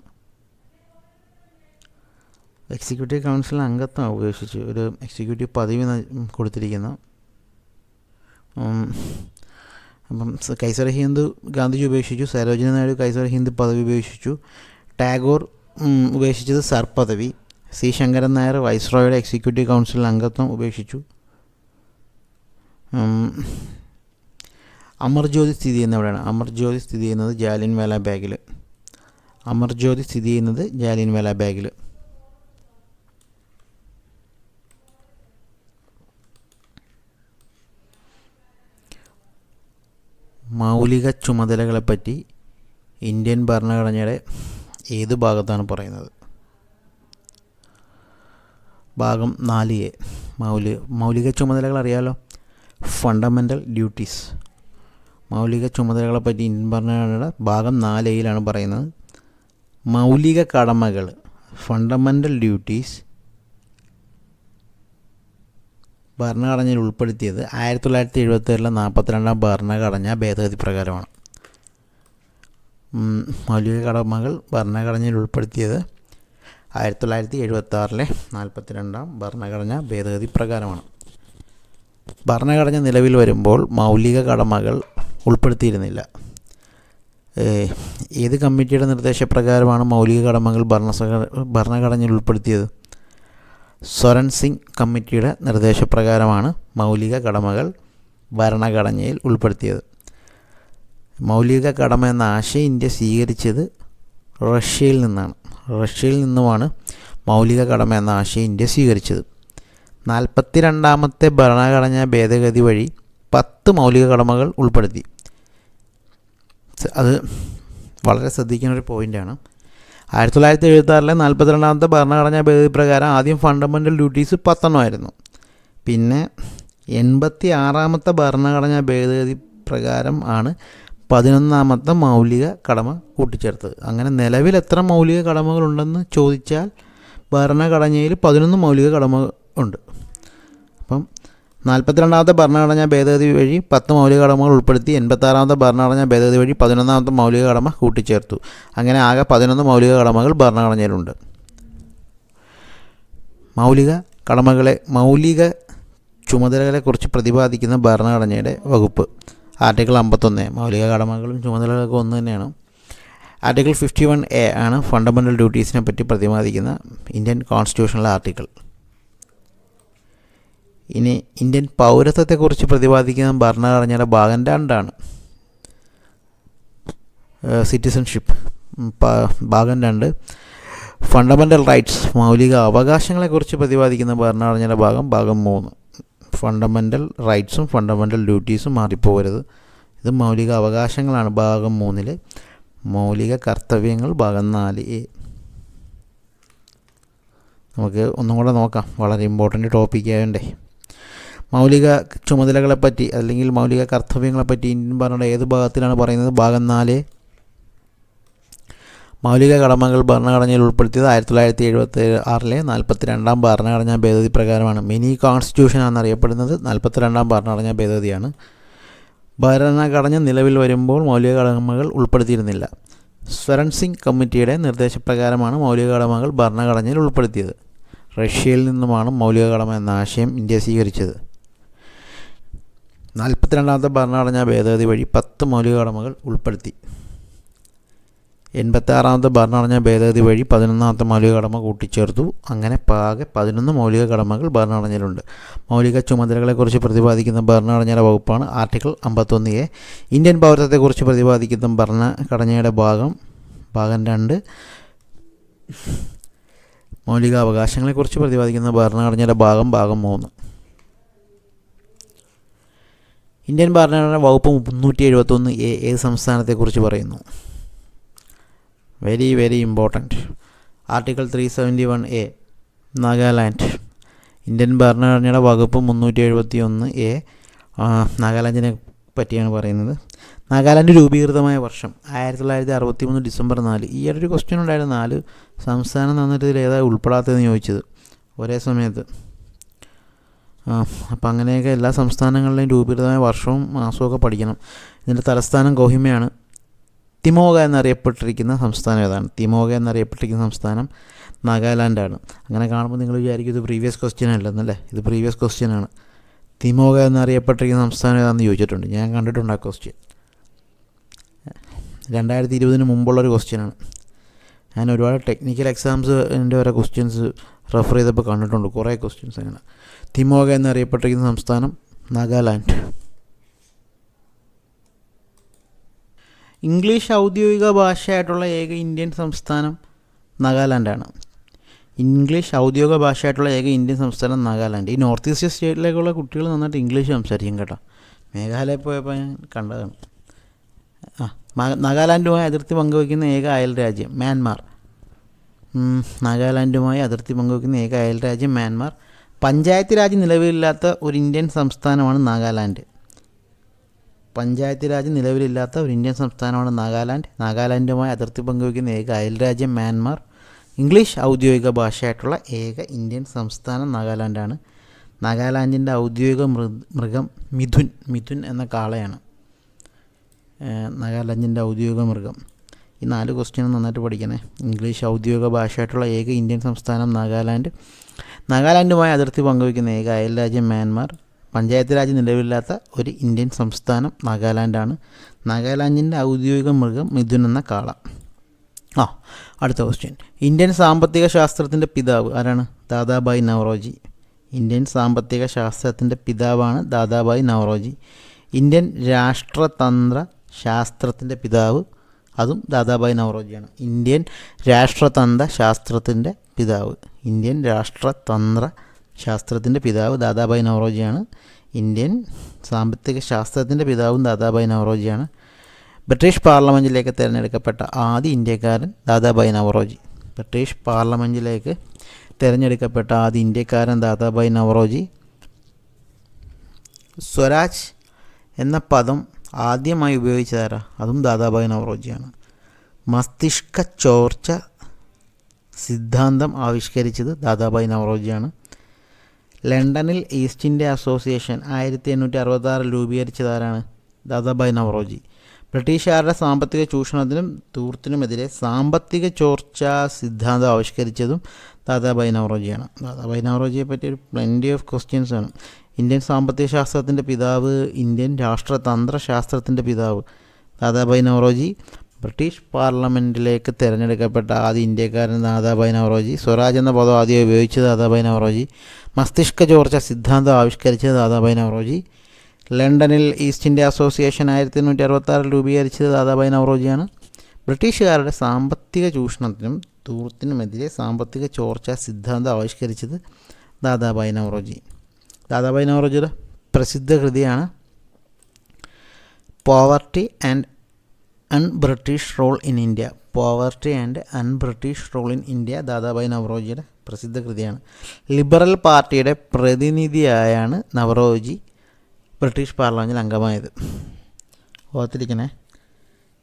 എക്സിക്യൂട്ടീവ് കൗൺസിൽ അംഗത്വം ഉപേക്ഷിച്ച് ഒരു എക്സിക്യൂട്ടീവ് പദവി കൊടുത്തിരിക്കുന്ന. അപ്പം കൈസർ ഹിന്ദ് ഗാന്ധിജി ഉപേക്ഷിച്ചു. സരോജിനി നായിഡു കൈസർ ഹിന്ദ് പദവി ഉപേക്ഷിച്ചു. ടാഗോർ ഉപേക്ഷിച്ചത് സർ പദവി. C ശങ്കരൻ നായർ വൈസ്രോയുടെ എക്സിക്യൂട്ടീവ് കൗൺസിൽ അംഗത്വം ഉപേക്ഷിച്ചു. അമർജ്യോതി സ്ഥിതി ചെയ്യുന്നത് എവിടെയാണ്? അമർജ്യോതി സ്ഥിതി ചെയ്യുന്നത് ജാലിയൻ വാലാ ബാഗിൽ. അമർജ്യോതി സ്ഥിതി ചെയ്യുന്നത് ജാലിയൻ വാലാ ബാഗിൽ. മൗലിക ചുമതലകളെപ്പറ്റി ഇന്ത്യൻ ഭരണഘടനയുടെ ഏത് ഭാഗത്താണ് പറയുന്നത്? ഭാഗം 4A. മൗലിക ചുമതലകൾ അറിയാലോ, ഫണ്ടമെൻ്റൽ ഡ്യൂട്ടീസ്. മൗലിക ചുമതലകളെപ്പറ്റി ഇന്ത്യൻ ഭരണഘടനയുടെ ഭാഗം 4Aയിലാണ് പറയുന്നത്. മൗലിക കടമകൾ ഫണ്ടമെൻ്റൽ ഡ്യൂട്ടീസ് ഭരണഘടനയിൽ ഉൾപ്പെടുത്തിയത് 1977 42 ഭരണഘടനാ ഭേദഗതി പ്രകാരമാണ്. മൗലിക കടമകൾ ഭരണഘടനയിൽ ഉൾപ്പെടുത്തിയത് 1976 42 ഭരണഘടനാ ഭേദഗതി പ്രകാരമാണ്. ഭരണഘടന നിലവിൽ വരുമ്പോൾ മൗലിക കടമകൾ ഉൾപ്പെടുത്തിയിരുന്നില്ല. ഏത് കമ്മിറ്റിയുടെ നിർദ്ദേശപ്രകാരമാണ് മൗലിക കടമകൾ ഭരണഘടനയിൽ ഉൾപ്പെടുത്തിയത്? സ്വരൺ സിംഗ് കമ്മിറ്റിയുടെ നിർദ്ദേശപ്രകാരമാണ് മൗലിക കടമകൾ ഭരണഘടനയിൽ ഉൾപ്പെടുത്തിയത്. മൗലിക കടമ എന്ന ആശയം ഇന്ത്യ സ്വീകരിച്ചത് റഷ്യയിൽ നിന്നാണ്. റഷ്യയിൽ നിന്നുമാണ് മൗലിക കടമ എന്ന ആശയം ഇന്ത്യ സ്വീകരിച്ചത്. 42ാമത്തെ ഭരണഘടനാ ഭേദഗതി വഴി 10 മൗലിക കടമകൾ ഉൾപ്പെടുത്തി. അത് വളരെ ശ്രദ്ധിക്കുന്ന ഒരു പോയിൻ്റാണ്. 1976 42ാമത്തെ ഭരണഘടനാ ഭേദഗതി പ്രകാരം ആദ്യം ഫണ്ടമെൻ്റൽ ഡ്യൂട്ടീസ് 10 ആയിരുന്നു. പിന്നെ 86ാമത്തെ ഭരണഘടനാ ഭേദഗതി പ്രകാരം ആണ് 11ാമത്തെ മൗലിക കടമ കൂട്ടിച്ചേർത്തത്. അങ്ങനെ നിലവിൽ എത്ര മൗലിക കടമകളുണ്ടെന്ന് ചോദിച്ചാൽ ഭരണഘടനയിൽ 11 മൗലിക കടമ ഉണ്ട്. അപ്പം 42ാമത്തെ ഭരണഘടനാ ഭേദഗതി വഴി 10 മൗലിക കടമകൾ ഉൾപ്പെടുത്തി 86ാമത്തെ ഭരണഘടനാ ഭേദഗതി വഴി 11ാമത്തെ മൗലിക കടമ കൂട്ടിച്ചേർത്തു. അങ്ങനെ ആകെ 11 മൗലിക കടമകൾ ഭരണഘടനയിലുണ്ട്. മൗലിക ചുമതലകളെക്കുറിച്ച് പ്രതിപാദിക്കുന്ന ഭരണഘടനയുടെ വകുപ്പ് ആർട്ടിക്കിൾ 51. മൗലിക കടമകളും ചുമതലകളൊക്കെ ഒന്ന് തന്നെയാണ്. ആർട്ടിക്കിൾ 51A ആണ് ഫണ്ടമെൻ്റൽ ഡ്യൂട്ടീസിനെ പറ്റി പ്രതിപാദിക്കുന്ന ഇന്ത്യൻ കോൺസ്റ്റിറ്റ്യൂഷണൽ ആർട്ടിക്കിൾ. ഇനി ഇന്ത്യൻ പൗരത്വത്തെക്കുറിച്ച് പ്രതിപാദിക്കുന്ന ഭരണഘടനയുടെ ഭാഗം 2 ആണ്. സിറ്റിസൺഷിപ്പ് ഭാഗം 2. ഫണ്ടമെൻ്റൽ റൈറ്റ്സ് മൗലിക അവകാശങ്ങളെക്കുറിച്ച് പ്രതിപാദിക്കുന്ന ഭരണഘടനയുടെ ഭാഗം 3. ഫണ്ടമെൻ്റൽ റൈറ്റ്സും ഫണ്ടമെൻ്റൽ ഡ്യൂട്ടീസും മാറിപ്പോകരുത്. ഇത് മൗലിക അവകാശങ്ങളാണ് ഭാഗം 3. മൗലിക കർത്തവ്യങ്ങൾ ഭാഗം 4A. നമുക്ക് ഒന്നും കൂടെ നോക്കാം, വളരെ ഇമ്പോർട്ടൻ്റ് ടോപ്പിക് ആയതുകൊണ്ടേ. മൗലിക ചുമതലകളെപ്പറ്റി അല്ലെങ്കിൽ മൗലിക കർത്തവ്യങ്ങളെപ്പറ്റി ഇന്ത്യൻ ഭരണഘടന ഏത് ഭാഗത്തിലാണ് പറയുന്നത്? ഭാഗം 4. മൗലിക കടമകൾ ഭരണഘടനയിൽ ഉൾപ്പെടുത്തിയത് 1976 42ാം ഭരണഘടനാ ഭേദഗതി പ്രകാരമാണ്. മിനി കോൺസ്റ്റിറ്റ്യൂഷൻ എന്നറിയപ്പെടുന്നത് 42ാം ഭരണഘടനാ ഭേദഗതിയാണ്. ഭരണഘടന നിലവിൽ വരുമ്പോൾ മൗലിക കടമകൾ ഉൾപ്പെടുത്തിയിരുന്നില്ല. സ്വരൺ സിംഗ് കമ്മിറ്റിയുടെ നിർദ്ദേശപ്രകാരമാണ് മൗലിക കടമകൾ ഭരണഘടനയിൽ ഉൾപ്പെടുത്തിയത്. റഷ്യയിൽ നിന്നുമാണ് മൗലിക കടമ എന്ന ആശയം ഇന്ത്യ സ്വീകരിച്ചത്. 42ാമത്തെ ഭരണഘടനാ ഭേദഗതി വഴി 10 മൗലിക കടമകൾ ഉൾപ്പെടുത്തി. 86ാമത്തെ ഭരണഘടനാ ഭേദഗതി വഴി 11ാമത്തെ മൗലിക കടമ കൂട്ടിച്ചേർത്തു. അങ്ങനെ ആകെ 11 മൗലിക കടമകൾ ഭരണഘടനയിലുണ്ട്. മൗലിക ചുമതലകളെക്കുറിച്ച് പ്രതിപാദിക്കുന്ന ഭരണഘടനയുടെ വകുപ്പാണ് ആർട്ടിക്കിൾ 51A. ഇന്ത്യൻ പൗരത്വത്തെക്കുറിച്ച് പ്രതിപാദിക്കുന്ന ഭരണഘടനയുടെ ഭാഗം 2. മൗലിക അവകാശങ്ങളെക്കുറിച്ച് പ്രതിപാദിക്കുന്ന ഭരണഘടനയുടെ ഭാഗം 3. ഇന്ത്യൻ ഭരണഘടന വകുപ്പ് 371A ഏത് സംസ്ഥാനത്തെക്കുറിച്ച് പറയുന്നു? Very important. Article 371A Nagaland. Indian ഭരണഘടനയുടെ വകുപ്പ് 371A നാഗാലാൻഡിനെ പറ്റിയാണ് പറയുന്നത്. നാഗാലാൻഡ് രൂപീകൃതമായ വർഷം 1963 ഡിസംബർ 4. ഈ ഒരു ക്വസ്റ്റ്യൻ ഉണ്ടായിരുന്നു. 4 സംസ്ഥാനം തന്നിട്ട് ഇതിൽ ഏതാ ഉൾപ്പെടാത്തതെന്ന് ചോദിച്ചത് ഒരേ സമയത്ത്. അപ്പം അങ്ങനെയൊക്കെ എല്ലാ സംസ്ഥാനങ്ങളിലെയും രൂപീകൃതമായ വർഷവും മാസമൊക്കെ പഠിക്കണം. ഇതിൻ്റെ തലസ്ഥാനം കോഹിമയാണ്. തിമോഗ എന്നറിയപ്പെട്ടിരിക്കുന്ന സംസ്ഥാനം ഏതാണ്? തിമോഗ എന്നറിയപ്പെട്ടിരിക്കുന്ന സംസ്ഥാനം നാഗാലാൻഡാണ്. അങ്ങനെ കാണുമ്പോൾ നിങ്ങൾ വിചാരിക്കും ഇത് പ്രീവിയസ് ക്വസ്റ്റ്യൻ അല്ലെന്നല്ലേ? ഇത് പ്രീവിയസ് ക്വസ്റ്റ്യൻ ആണ്. തിമോഗ എന്നറിയപ്പെട്ടിരിക്കുന്ന സംസ്ഥാനം ഏതാണെന്ന് ചോദിച്ചിട്ടുണ്ട്. ഞാൻ കണ്ടിട്ടുണ്ട് ആ ക്വസ്റ്റ്യൻ. 2020 മുമ്പുള്ളൊരു ക്വസ്റ്റ്യനാണ്. ഞാൻ ഒരുപാട് ടെക്നിക്കൽ എക്സാംസിൻ്റെ വരെ ക്വസ്റ്റ്യൻസ് റെഫർ ചെയ്തപ്പോൾ കണ്ടിട്ടുണ്ട് കുറേ ക്വസ്റ്റ്യൻസ് അങ്ങനെ. തിമോഗ എന്നറിയപ്പെട്ടിരിക്കുന്ന സംസ്ഥാനം നാഗാലാൻഡ്. ഇംഗ്ലീഷ് ഔദ്യോഗിക ഭാഷയായിട്ടുള്ള ഏക ഇന്ത്യൻ സംസ്ഥാനം നാഗാലാൻഡാണ്. ഇംഗ്ലീഷ് ഔദ്യോഗിക ഭാഷയായിട്ടുള്ള ഏക ഇന്ത്യൻ സംസ്ഥാനം നാഗാലാൻഡ്. ഈ നോർത്ത് ഈസ്റ്റ് സ്റ്റേറ്റിലേക്കുള്ള കുട്ടികൾ നന്നായിട്ട് ഇംഗ്ലീഷ് സംസാരിക്കും കേട്ടോ. മേഘാലയ പോയപ്പോൾ ഞാൻ കണ്ടതാണ്. നാഗാലാൻഡുമായി അതിർത്തി പങ്കുവയ്ക്കുന്ന ഏക അയൽ രാജ്യം മ്യാൻമാർ. നാഗാലാൻഡുമായി അതിർത്തി പങ്കുവയ്ക്കുന്ന ഏക അയൽ രാജ്യം മ്യാൻമാർ. പഞ്ചായത്ത് രാജ് നിലവിലില്ലാത്ത ഒരു ഇന്ത്യൻ സംസ്ഥാനമാണ് നാഗാലാൻഡ്. പഞ്ചായത്ത് രാജ് നിലവിലില്ലാത്ത ഒരു ഇന്ത്യൻ സംസ്ഥാനമാണ് നാഗാലാൻഡ്. നാഗാലാൻഡുമായി അതിർത്തി പങ്കുവയ്ക്കുന്ന ഏക അയൽ രാജ്യം മ്യാൻമാർ. ഇംഗ്ലീഷ് ഔദ്യോഗിക ഭാഷയായിട്ടുള്ള ഏക ഇന്ത്യൻ സംസ്ഥാനം നാഗാലാൻഡാണ്. നാഗാലാൻഡിൻ്റെ ഔദ്യോഗിക മൃഗം മിഥുൻ എന്ന കാളയാണ്. നാഗാലാൻഡിൻ്റെ ഔദ്യോഗിക മൃഗം. ഈ 4 ക്വസ്റ്റ്യൻ നന്നായിട്ട് പഠിക്കണേ. ഇംഗ്ലീഷ് ഔദ്യോഗിക ഭാഷയായിട്ടുള്ള ഏക ഇന്ത്യൻ സംസ്ഥാനം നാഗാലാൻഡ്. നാഗാലാൻഡുമായി അതിർത്തി പങ്കുവയ്ക്കുന്ന ഏക അയൽ രാജ്യം മ്യാൻമാർ. പഞ്ചായത്ത് രാജ് നിലവിലില്ലാത്ത ഒരു ഇന്ത്യൻ സംസ്ഥാനം നാഗാലാൻഡാണ്. നാഗാലാൻഡിൻ്റെ ഔദ്യോഗിക മൃഗം മിഥുൻ എന്ന കാള. അടുത്ത ക്വസ്റ്റ്യൻ. ഇന്ത്യൻ സാമ്പത്തിക ശാസ്ത്രത്തിൻ്റെ പിതാവ് ആരാണ്? ദാദാഭായ് നവറോജി. ഇന്ത്യൻ സാമ്പത്തിക ശാസ്ത്രത്തിൻ്റെ പിതാവാണ് ദാദാഭായ് നവറോജി. ഇന്ത്യൻ രാഷ്ട്രതന്ത്ര ശാസ്ത്രത്തിൻ്റെ പിതാവ് അതും ദാദാഭായ് നവറോജിയാണ്. ഇന്ത്യൻ രാഷ്ട്രതന്ത്ര ശാസ്ത്രത്തിൻ്റെ പിതാവ് ദാദാഭായ് നവറോജിയാണ്. ഇന്ത്യൻ സാമ്പത്തിക ശാസ്ത്രത്തിൻ്റെ പിതാവും ദാദാഭായ് നവറോജിയാണ്. ബ്രിട്ടീഷ് പാർലമെൻറ്റിലേക്ക് തിരഞ്ഞെടുക്കപ്പെട്ട ആദ്യ ഇന്ത്യക്കാരൻ ദാദാഭായ് നവറോജി. ബ്രിട്ടീഷ് പാർലമെൻറ്റിലേക്ക് തിരഞ്ഞെടുക്കപ്പെട്ട ആദ്യ ഇന്ത്യക്കാരൻ ദാദാഭായ് നവറോജി. സ്വരാജ് എന്ന പദം ആദ്യമായി ഉപയോഗിച്ചതാരാ? അതും ദാദാഭായ് നവറോജിയാണ്. മസ്തിഷ്ക ചോർച്ച സിദ്ധാന്തം ആവിഷ്കരിച്ചത് ദാദാഭായ് നവറോജിയാണ്. ലണ്ടനിൽ ഈസ്റ്റ് ഇന്ത്യ അസോസിയേഷൻ 1866 രൂപീകരിച്ചതാരാണ്? ദാദാഭായ് നവറോജി. ബ്രിട്ടീഷുകാരുടെ സാമ്പത്തിക ചൂഷണത്തിനും ധൂർത്തിനുമെതിരെ സാമ്പത്തിക ചോർച്ചാ സിദ്ധാന്തം ആവിഷ്കരിച്ചതും ദാദാഭായ് നവറോജിയാണ്. ദാദാഭായ് നവറോജിയെ പറ്റി ഒരു പ്ലെൻറ്റി ഓഫ് ക്വസ്റ്റ്യൻസ് ആണ്. ഇന്ത്യൻ സാമ്പത്തിക ശാസ്ത്രത്തിൻ്റെ പിതാവ്, ഇന്ത്യൻ രാഷ്ട്രതന്ത്ര ശാസ്ത്രത്തിൻ്റെ പിതാവ് ദാദാഭായ് നവറോജി. ബ്രിട്ടീഷ് പാർലമെൻറ്റിലേക്ക് തിരഞ്ഞെടുക്കപ്പെട്ട ആദ്യ ഇന്ത്യക്കാരൻ ദാദാഭായ് നവറോജി. സ്വരാജ് എന്ന പദം ആദ്യം ഉപയോഗിച്ചത് ദാദാഭായ് നവറോജി. മസ്തിഷ്ക ചോർച്ച സിദ്ധാന്തം ആവിഷ്കരിച്ചത് ദാദാഭായ് നവറോജി. ലണ്ടനിൽ ഈസ്റ്റ് ഇന്ത്യ അസോസിയേഷൻ 1866 രൂപീകരിച്ചത് ദാദാഭായ് നവറോജിയാണ്. ബ്രിട്ടീഷുകാരുടെ സാമ്പത്തിക ചൂഷണത്തിനും ധൂർത്തിനുമെതിരെ സാമ്പത്തിക ചോർച്ച സിദ്ധാന്തം ആവിഷ്കരിച്ചത് ദാദാഭായ് നവറോജി. ദാദാഭായ് നവറോജിയുടെ പ്രസിദ്ധ കൃതിയാണ് poverty and un-British rule in India. Poverty and un-British rule in India Dadabhai നവറോജിയുടെ പ്രസിദ്ധ കൃതിയാണ്. ലിബറൽ പാർട്ടിയുടെ പ്രതിനിധിയായാണ് നവറോജി ബ്രിട്ടീഷ് പാർലമെൻറ്റിൽ അംഗമായത്. ഓർത്തിരിക്കണേ,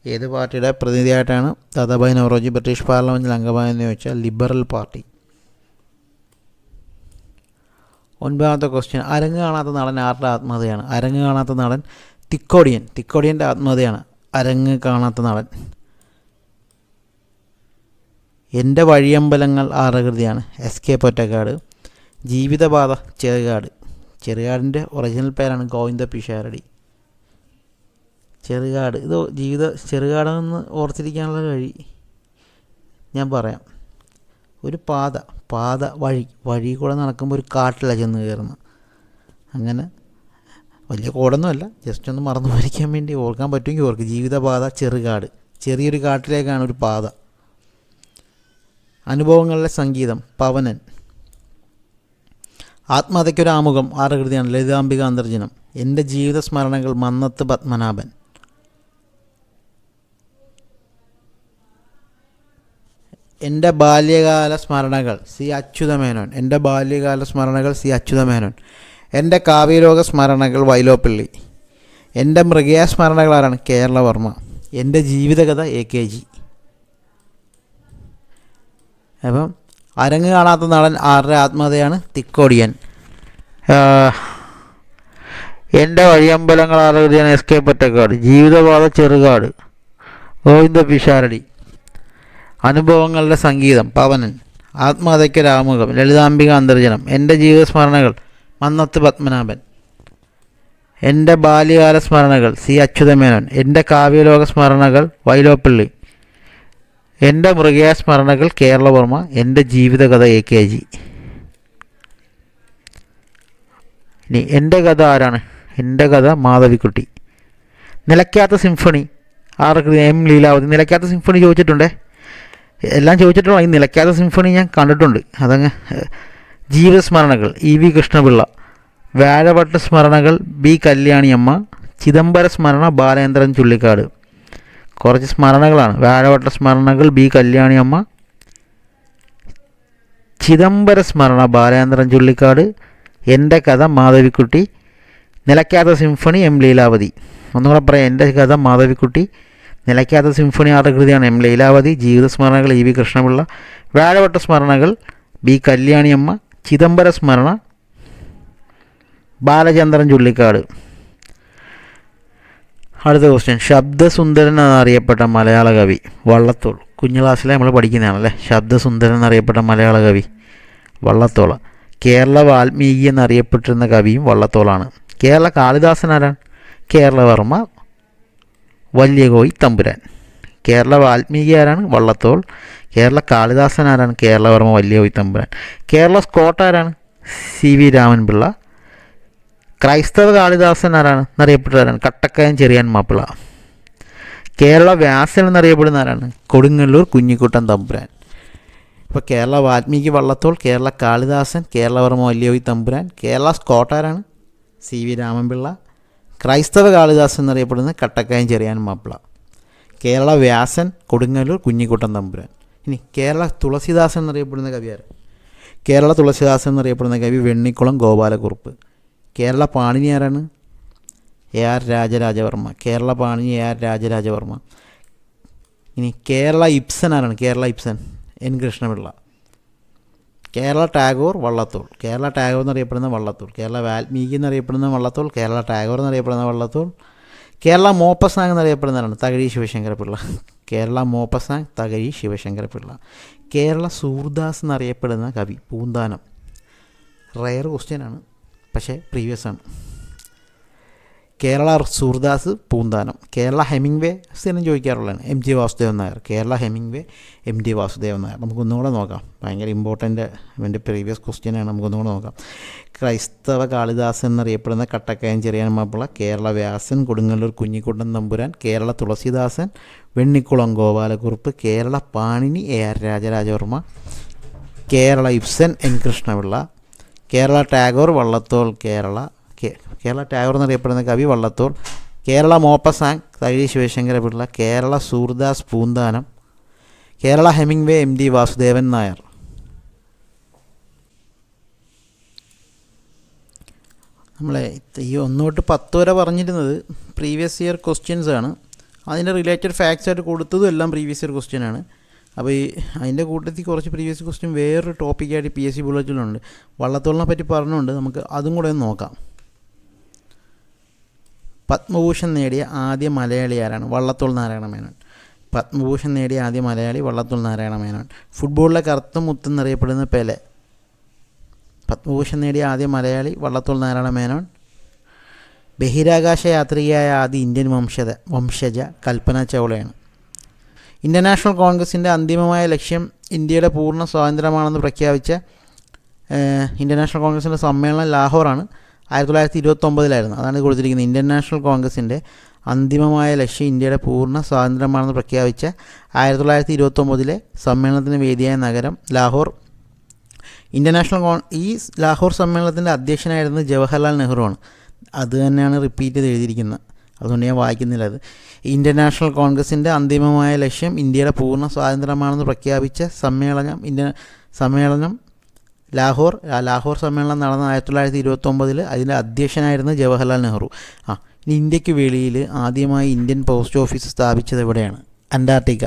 ഏത് പാർട്ടിയുടെ പ്രതിനിധിയായിട്ടാണ് ദാദാഭായ് നവറോജി ബ്രിട്ടീഷ് പാർലമെൻറ്റിൽ അംഗമായെന്ന് ചോദിച്ചാൽ ലിബറൽ പാർട്ടി. 9ാമത്തെ ക്വസ്റ്റ്യൻ, അരങ്ങ് കാണാത്ത നടൻ ആരുടെ ആത്മകഥയാണ്? അരങ്ങ് കാണാത്ത നടൻ തിക്കോടിയൻ്റെ ആത്മകഥയാണ് അരങ്ങ് കാണാത്ത നടൻ. എൻ്റെ വഴിയമ്പലങ്ങൾ ആരുടെ കൃതിയാണ്? SK പൊറ്റക്കാട്. ജീവിതപാത ചെറുകാടിൻ്റെ ഒറിജിനൽ പേരാണ് ഗോവിന്ദ പിഷാരടി. ഇത് ചെറുകാടെന്ന് ഓർത്തിരിക്കാനുള്ള വഴി ഞാൻ പറയാം. ഒരു പാത വഴി കൂടെ നടക്കുമ്പോൾ ഒരു കാട്ടിലാണ് ചെന്ന് കയറുന്നത്. അങ്ങനെ വലിയ കോടൊന്നുമല്ല, ജസ്റ്റ് ഒന്ന് മറന്നു പോയിരിക്കാൻ വേണ്ടി ഓർക്കാൻ പറ്റുമെങ്കിൽ ഓർക്ക്. ജീവിതപാത ചെറിയൊരു കാട്ടിലേക്കാണ് ഒരു പാത. അനുഭവങ്ങളിലെ സംഗീതം പവനൻ. ആത്മകഥയ്ക്കൊരു ആമുഖം ആരുടെ കൃതിയാണ്? ലളിതാംബിക അന്തർജനം. എൻ്റെ ജീവിത സ്മരണകൾ മന്നത്ത് പത്മനാഭൻ. എൻ്റെ ബാല്യകാല സ്മരണകൾ സി അച്യുതമേനോൻ. എൻ്റെ കാവ്യലോക സ്മരണകൾ വൈലോപ്പിള്ളി. എൻ്റെ മൃഗയ സ്മരണകൾ ആരാണ്? കേരളവർമ്മ. എൻ്റെ ജീവിതകഥ AKG. അപ്പം അരങ്ങ് കാണാത്ത നടൻ ആരുടെ ആത്മകഥയാണ്? തിക്കോടിയൻ. എൻ്റെ വഴിയമ്പലങ്ങൾ ആരുടെ കൃതിയാണ്? SK പൊറ്റക്കാട്. ജീവിതപാത ചെറുകാട് ഗോവിന്ദ പിഷാരടി. അനുഭവങ്ങളുടെ സംഗീതം പവനൻ. ആത്മകഥയ്ക്കൊരാമുഖം ലളിതാംബിക അന്തർജനം. എൻ്റെ ജീവിത സ്മരണകൾ മന്നത്ത് പത്മനാഭൻ. എൻ്റെ ബാല്യകാല സ്മരണകൾ സി അച്യുതമേനോൻ. എൻ്റെ കാവ്യലോക സ്മരണകൾ വൈലോപ്പിള്ളി. എൻ്റെ മൃഗയ സ്മരണകൾ കേരളവർമ്മ. എൻ്റെ ജീവിതകഥ AKG. ഇനി എൻ്റെ കഥ ആരാണ്? എൻ്റെ കഥ മാധവിക്കുട്ടി. നിലയ്ക്കാത്ത സിംഫണി ആർക്ക്? M ലീലാവതി. നിലയ്ക്കാത്ത സിംഫണി ചോദിച്ചിട്ടുണ്ടേ, എല്ലാം ചോദിച്ചിട്ടുള്ള ഈ നിലയ്ക്കാത്ത സിംഫണി ഞാൻ കണ്ടിട്ടുണ്ട്. അതങ്ങ് ജീവിതസ്മരണകൾ EV കൃഷ്ണപിള്ള. വ്യാഴവട്ട സ്മരണകൾ B കല്യാണിയമ്മ. ചിദംബര സ്മരണ ബാലേന്ദ്രൻ ചുള്ളിക്കാട്. കുറച്ച് സ്മരണകളാണ്. വ്യാഴവട്ട സ്മരണകൾ B കല്യാണിയമ്മ. ചിദംബര സ്മരണ ബാലേന്ദ്രൻ ചുള്ളിക്കാട്. എൻ്റെ കഥ മാധവിക്കുട്ടി. നിലയ്ക്കാത്ത സിംഫണി M ലീലാവതി. ഒന്നുകൂടെ പറയാം, എൻ്റെ കഥ മാധവിക്കുട്ടി. നിലയ്ക്കാത്ത സിംഫണി ആരുടെ കൃതിയാണ്? M ലീലാവതി. ജീവിതസ്മരണകൾ EV കൃഷ്ണപിള്ള. വ്യാഴവട്ട സ്മരണകൾ B കല്യാണിയമ്മ. ചിദംബര സ്മരണ ബാലചന്ദ്രൻ ചുള്ളിക്കാട്. അടുത്ത ക്വസ്റ്റ്യൻ, ശബ്ദസുന്ദരൻ എന്നറിയപ്പെട്ട മലയാള കവി? വള്ളത്തോൾ. കുഞ്ഞു ക്ലാസ്സിലെ നമ്മൾ പഠിക്കുന്നതാണല്ലേ. ശബ്ദസുന്ദരൻ എന്നറിയപ്പെട്ട മലയാള കവി വള്ളത്തോൾ. കേരള വാൽമീകി എന്നറിയപ്പെട്ടിരുന്ന കവിയും വള്ളത്തോളാണ്. കേരള കാളിദാസൻ ആരാണ്? കേരളവർമ്മ വലിയ കോയി തമ്പുരാൻ. കേരള വാൽമീകി ആരാണ്? വള്ളത്തോൾ. കേരള കാളിദാസൻ ആരാണ്? കേരളവർമ്മ വലിയ കോയി തമ്പുരാൻ. കേരള സ്കോട്ട് ആരാണ്? CV രാമൻപിള്ള. ക്രൈസ്തവ കാളിദാസൻ ആരാണ് എന്നറിയപ്പെട്ടവരാണ്? കട്ടക്കയം ചെറിയാൻ മാപ്പിള. കേരള വ്യാസൻ എന്നറിയപ്പെടുന്ന ആരാണ്? കൊടുങ്ങല്ലൂർ കുഞ്ഞിക്കുട്ടൻ തമ്പുരാൻ. ഇപ്പോൾ കേരള വാൽമീകി വള്ളത്തോൾ, കേരള കാളിദാസൻ, കേരളവർമ്മ വലിയ കോയി തമ്പുരാൻ. കേരള സ്കോട്ട് ആരാണ്? CV രാമൻപിള്ള. ക്രൈസ്തവ കാളിദാസൻ എന്നറിയപ്പെടുന്നത് കട്ടക്കയം ചെറിയാൻ മാപ്പിള. കേരള വ്യാസൻ കൊടുങ്ങല്ലൂർ കുഞ്ഞിക്കുട്ടൻ തമ്പുരാൻ. ഇനി കേരള തുളസിദാസൻ എന്നറിയപ്പെടുന്ന കവി ആര്? കേരള തുളസിദാസൻ എന്നറിയപ്പെടുന്ന കവി വെണ്ണിക്കുളം ഗോപാലകുറുപ്പ്. കേരള പാണിനി ആരാണ്? AR രാജരാജവർമ്മ. കേരള പാണിനി AR രാജരാജവർമ്മ. ഇനി കേരള ഇബ്സൻ ആരാണ്? Kerala Ibsen N Krishnapillai. കേരള ടാഗോർ വള്ളത്തോൾ. കേരള ടാഗോർ എന്നറിയപ്പെടുന്ന വള്ളത്തോൾ. കേരള വാൽമീകി എന്നറിയപ്പെടുന്ന വള്ളത്തോൾ. കേരള ടാഗോർ എന്നറിയപ്പെടുന്ന വള്ളത്തോൾ. കേരള മോപ്പസാങ് എന്നറിയപ്പെടുന്നതാണ് തകഴി ശിവശങ്കരപിള്ള. കേരള മോപ്പസാങ് തകഴി ശിവശങ്കരപിള്ള. കേരള സൂർദാസ് എന്നറിയപ്പെടുന്ന കവി പൂന്താനം. റയർ ക്വസ്റ്റ്യനാണ്, പക്ഷേ പ്രീവിയസ് ആണ്. കേരള സൂർദാസ് പൂന്താനം. കേരള ഹെമിംഗ്വേ സ്ഥിരം ചോദിക്കാറുള്ളതാണ് MG Vasudevan Nair. Kerala Hemingway MD Vasudevan Nair. നമുക്കൊന്നുകൂടെ നോക്കാം, ഭയങ്കര ഇമ്പോർട്ടൻ്റ് ഇവൻ്റെ പ്രീവിയസ് ക്വസ്റ്റ്യനാണ്. നമുക്കൊന്നുകൂടെ നോക്കാം. ക്രൈസ്തവ കാളിദാസൻ എന്നറിയപ്പെടുന്ന Kattakkayam Cherian Mappila. Kerala Vyasan Kodungallur Kunhikuttan Thampuran. Kerala Tulasidasan Vennikulam Gopalakurup. Kerala Panini AR Rajarajavarma. Kerala Ibsen N Krishnapillai. Kerala Tagore Vallathol. Kerala Tagore എന്നറിയപ്പെടുന്ന കവി Vallathol. Kerala Maupassant Thakazhi Sivasankarapillai. Kerala Surdas Poonthanam. Kerala Hemingway MD Vasudevan Nair. നമ്മളെ ഈ 1 തൊട്ട് 10 വരെ പറഞ്ഞിരുന്നത് പ്രീവിയസ് ഇയർ ക്വസ്റ്റ്യൻസ് ആണ്. അതിൻ്റെ റിലേറ്റഡ് ഫാക്ട്സ് ആയിട്ട് കൊടുത്തതും എല്ലാം പ്രീവിയസ് ഇയർ ക്വസ്റ്റ്യനാണ്. അപ്പോൾ അതിൻ്റെ കൂട്ടത്തിൽ കുറച്ച് പ്രീവിയസ് ക്വസ്റ്റ്യൻ വേറൊരു ടോപ്പിക്കായിട്ട് PSC ബുള്ളറ്റിലുണ്ട്. വള്ളത്തോളിനെ പറ്റി പറഞ്ഞുകൊണ്ട് നമുക്ക് അതും കൂടെ ഒന്ന് നോക്കാം. പത്മഭൂഷൺ നേടിയ ആദ്യ മലയാളി ആരാണ്? വള്ളത്തോൾ നാരായണ മേനോൻ. പത്മഭൂഷൺ നേടിയ ആദ്യ മലയാളി വള്ളത്തോൾ നാരായണ മേനോൻ. ഫുട്ബോളിലെ കറുത്ത മുത്തെന്നറിയപ്പെടുന്ന പെലെ. പത്മഭൂഷൺ നേടിയ ആദ്യ മലയാളി വള്ളത്തോൾ നാരായണ മേനോൻ. ബഹിരാകാശ യാത്രികയായ ആദ്യ ഇന്ത്യൻ വംശജ കൽപ്പന ചൗളയാണ്. ഇന്ത്യൻ നാഷണൽ കോൺഗ്രസിൻ്റെ അന്തിമമായ ലക്ഷ്യം ഇന്ത്യയുടെ പൂർണ്ണ സ്വാതന്ത്ര്യമാണെന്ന് പ്രഖ്യാപിച്ച ഇന്ത്യൻ നാഷണൽ കോൺഗ്രസിൻ്റെ സമ്മേളനം ലാഹോറാണ്. 1929 അതാണ് കൊടുത്തിരിക്കുന്നത്. ഇന്ത്യൻ നാഷണൽ കോൺഗ്രസിൻ്റെ അന്തിമമായ ലക്ഷ്യം ഇന്ത്യയുടെ പൂർണ്ണ സ്വാതന്ത്ര്യമാണെന്ന് പ്രഖ്യാപിച്ച 1929 സമ്മേളനത്തിന് വേദിയായ നഗരം ലാഹോർ. ഇന്ത്യൻ നാഷണൽ ഈ ലാഹോർ സമ്മേളനത്തിൻ്റെ അധ്യക്ഷനായിരുന്നത് ജവഹർലാൽ നെഹ്റുവാണ്. അത് തന്നെയാണ് റിപ്പീറ്റ് ചെയ്ത് എഴുതിയിരിക്കുന്നത്, അതുകൊണ്ട് ഞാൻ വായിക്കുന്നില്ല. അത് ഇന്ത്യൻ നാഷണൽ കോൺഗ്രസിൻ്റെ അന്തിമമായ ലക്ഷ്യം ഇന്ത്യയുടെ പൂർണ്ണ സ്വാതന്ത്ര്യമാണെന്ന് പ്രഖ്യാപിച്ച സമ്മേളനം ലാഹോർ സമ്മേളനം നടന്ന 1929 അതിൻ്റെ അധ്യക്ഷനായിരുന്ന ജവഹർലാൽ നെഹ്റു. ഇനി ഇന്ത്യക്ക് വെളിയിൽ ആദ്യമായി ഇന്ത്യൻ പോസ്റ്റ് ഓഫീസ് സ്ഥാപിച്ചത് എവിടെയാണ്? അന്റാർട്ടിക്ക.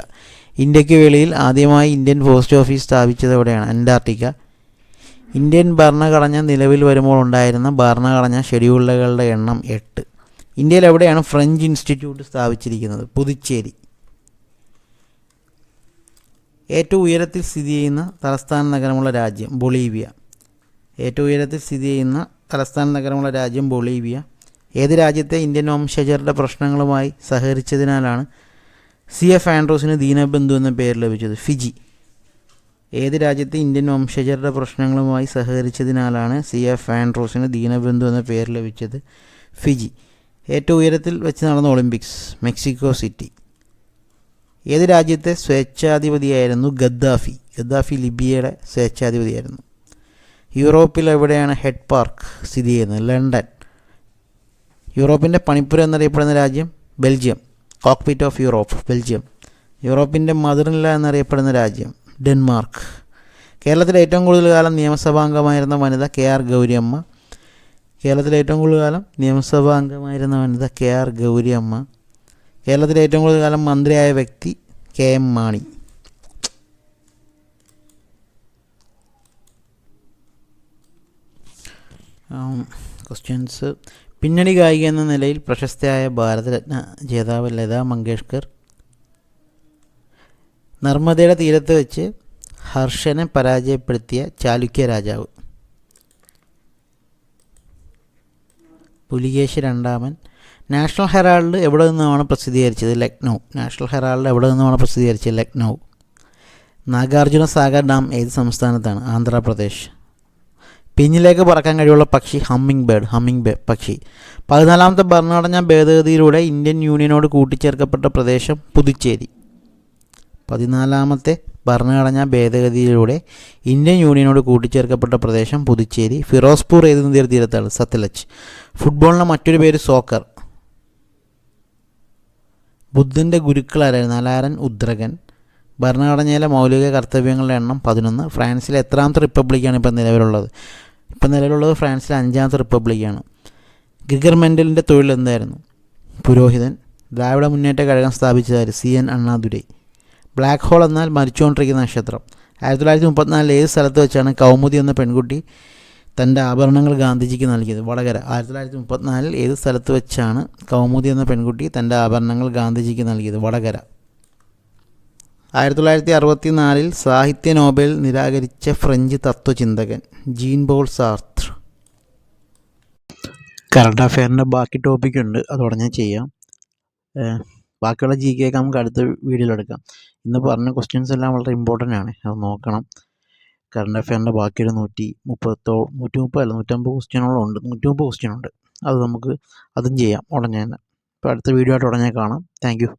ഇന്ത്യക്ക് വെളിയിൽ ആദ്യമായി ഇന്ത്യൻ പോസ്റ്റ് ഓഫീസ് സ്ഥാപിച്ചത് എവിടെയാണ്? അന്റാർട്ടിക്ക. ഇന്ത്യൻ ഭരണഘടന നിലവിൽ വരുമ്പോൾ ഉണ്ടായിരുന്ന ഭരണഘടന ഷെഡ്യൂളുകളുടെ എണ്ണം 8. ഇന്ത്യയിൽ എവിടെയാണ് ഫ്രഞ്ച് ഇൻസ്റ്റിറ്റ്യൂട്ട് സ്ഥാപിച്ചിരിക്കുന്നത്? പുതുച്ചേരി. ഏറ്റവും ഉയരത്തിൽ സ്ഥിതി ചെയ്യുന്ന തലസ്ഥാന നഗരമുള്ള രാജ്യം ബൊളീവിയ. ഏറ്റവും ഉയരത്തിൽ സ്ഥിതി ചെയ്യുന്ന തലസ്ഥാന നഗരമുള്ള രാജ്യം ബൊളീവിയ. ഏത് രാജ്യത്തെ ഇന്ത്യൻ വംശജരുടെ പ്രശ്നങ്ങളുമായി സഹകരിച്ചതിനാലാണ് CF ആൻഡ്രൂസിന് ദീനബന്ധു എന്ന പേര് ലഭിച്ചത്? ഫിജി. ഏത് രാജ്യത്തെ ഇന്ത്യൻ വംശജരുടെ പ്രശ്നങ്ങളുമായി സഹകരിച്ചതിനാലാണ് CF ആൻഡ്രൂസിന് ദീനബന്ധു എന്ന പേര് ലഭിച്ചത്? ഫിജി. ഏറ്റവും ഉയരത്തിൽ വെച്ച് നടന്ന ഒളിമ്പിക്സ് മെക്സിക്കോ സിറ്റി. ഏത് രാജ്യത്തെ സ്വേച്ഛാധിപതിയായിരുന്നു ഗദ്ദാഫി? ഗദ്ദാഫി ലിബിയയുടെ സ്വേച്ഛാധിപതിയായിരുന്നു. യൂറോപ്പിൽ എവിടെയാണ് ഹെഡ് പാർക്ക് സ്ഥിതി ചെയ്യുന്നത്? ലണ്ടൻ. യൂറോപ്പിൻ്റെ പണിപ്പുര എന്നറിയപ്പെടുന്ന രാജ്യം Belgium. Cockpit of Europe Belgium. യൂറോപ്പിൻ്റെ മദറിൻല എന്നറിയപ്പെടുന്ന രാജ്യം ഡെൻമാർക്ക്. കേരളത്തിലെ ഏറ്റവും കൂടുതൽ കാലം നിയമസഭാംഗമായിരുന്ന വനിത KR ഗൗരിയമ്മ. കേരളത്തിലെ ഏറ്റവും കൂടുതൽ കാലം നിയമസഭാംഗമായിരുന്ന വനിത KR ഗൗരിയമ്മ. കേരളത്തിലെ ഏറ്റവും കൂടുതൽ കാലം മന്ത്രിയായ വ്യക്തി KM മാണി. ക്വസ്റ്റ്യൻസ്. പിന്നണി ഗായിക എന്ന നിലയിൽ പ്രശസ്തയായ ഭാരതരത്ന ജേതാവ് ലതാ മങ്കേഷ്കർ. നർമ്മദയുടെ തീരത്ത് വെച്ച് ഹർഷനെ പരാജയപ്പെടുത്തിയ ചാലുക്യ രാജാവ്? പുലികേശി രണ്ടാമൻ. നാഷണൽ ഹെറാൾഡ് എവിടെ നിന്നുമാണ് പ്രസിദ്ധീകരിച്ചത്? ലക്നൗ. നാഷണൽ ഹെറാൾഡ് എവിടെ നിന്നുമാണ് പ്രസിദ്ധീകരിച്ചത്? ലക്നൗ. നാഗാർജുന സാഗർ ഡാം ഏത് സംസ്ഥാനത്താണ്? ആന്ധ്രാപ്രദേശ്. പിന്നിലേക്ക് പറക്കാൻ കഴിവുള്ള പക്ഷി ഹമ്മിങ് പക്ഷി. 14ാമത്തെ ഭരണഘടനാ ഭേദഗതിയിലൂടെ ഇന്ത്യൻ യൂണിയനോട് കൂട്ടിച്ചേർക്കപ്പെട്ട പ്രദേശം പുതുച്ചേരി. 14ാമത്തെ ഭരണഘടനാ ഭേദഗതിയിലൂടെ ഇന്ത്യൻ യൂണിയനോട് കൂട്ടിച്ചേർക്കപ്പെട്ട പ്രദേശം പുതുച്ചേരി. ഫിറോസ്പൂർ ഏത് നദിയുടെ തീരത്താണ്? സത്ലജ്. ഫുട്ബോളിൻ്റെ മറ്റൊരു പേര് സോക്കർ. ബുദ്ധൻ്റെ ഗുരുക്കളാരായിരുന്നു? അലാരൻ, ഉദ്രകൻ. ഭരണഘടനയിലെ മൗലിക കർത്തവ്യങ്ങളുടെ എണ്ണം 11. ഫ്രാൻസിലെ എത്രാമത്തെ റിപ്പബ്ലിക്കാണ് ഇപ്പം നിലവിലുള്ളത്? ഫ്രാൻസിലെ 5ാമത്തെ റിപ്പബ്ലിക്കാണ്. ഗ്രിഗർ മെൻഡലിൻ്റെ തൊഴിൽ എന്തായിരുന്നു? പുരോഹിതൻ. ദ്രാവിഡ മുന്നേറ്റ കഴകം സ്ഥാപിച്ചതാര്? CN അണ്ണാദുരൈ. ബ്ലാക്ക് ഹോൾ എന്നാൽ മരിച്ചുകൊണ്ടിരിക്കുന്ന നക്ഷത്രം. 1934 ഏത് സ്ഥലത്ത് വെച്ചാണ് കൗമുദി എന്ന പെൺകുട്ടി തൻ്റെ ആഭരണങ്ങൾ ഗാന്ധിജിക്ക് നൽകിയത്? വടകര. 1934 ഏത് സ്ഥലത്ത് വെച്ചാണ് കൗമുദി എന്ന പെൺകുട്ടി തൻ്റെ ആഭരണങ്ങൾ ഗാന്ധിജിക്ക് നൽകിയത്? വടകര. 1964 സാഹിത്യ നോബൽ നിരാകരിച്ച ഫ്രഞ്ച് തത്വചിന്തകൻ? Jean Paul Sartre. കറണ്ട് അഫെയറിൻ്റെ ബാക്കി ടോപ്പിക്കുണ്ട്, അതോടെ ഞാൻ ചെയ്യാം. ബാക്കിയുള്ള GK ഒക്കെ നമുക്ക് അടുത്ത വീഡിയോയിൽ എടുക്കാം. ഇന്ന് പറഞ്ഞ ക്വസ്റ്റ്യൻസ് എല്ലാം വളരെ ഇമ്പോർട്ടൻ്റ് ആണ്, അത് നോക്കണം. കറണ്ട് അഫെയറിൻ്റെ ബാക്കി ഒരു 150 ക്വസ്റ്റ്യനോളം ഉണ്ട്, 130 ക്വസ്റ്റ്യൻ ഉണ്ട്. അത് നമുക്ക് അതും ചെയ്യാം ഉടനെ തന്നെ. അപ്പോൾ അടുത്ത വീഡിയോ ആയിട്ട് ഉടനെ കാണാം. Thank you.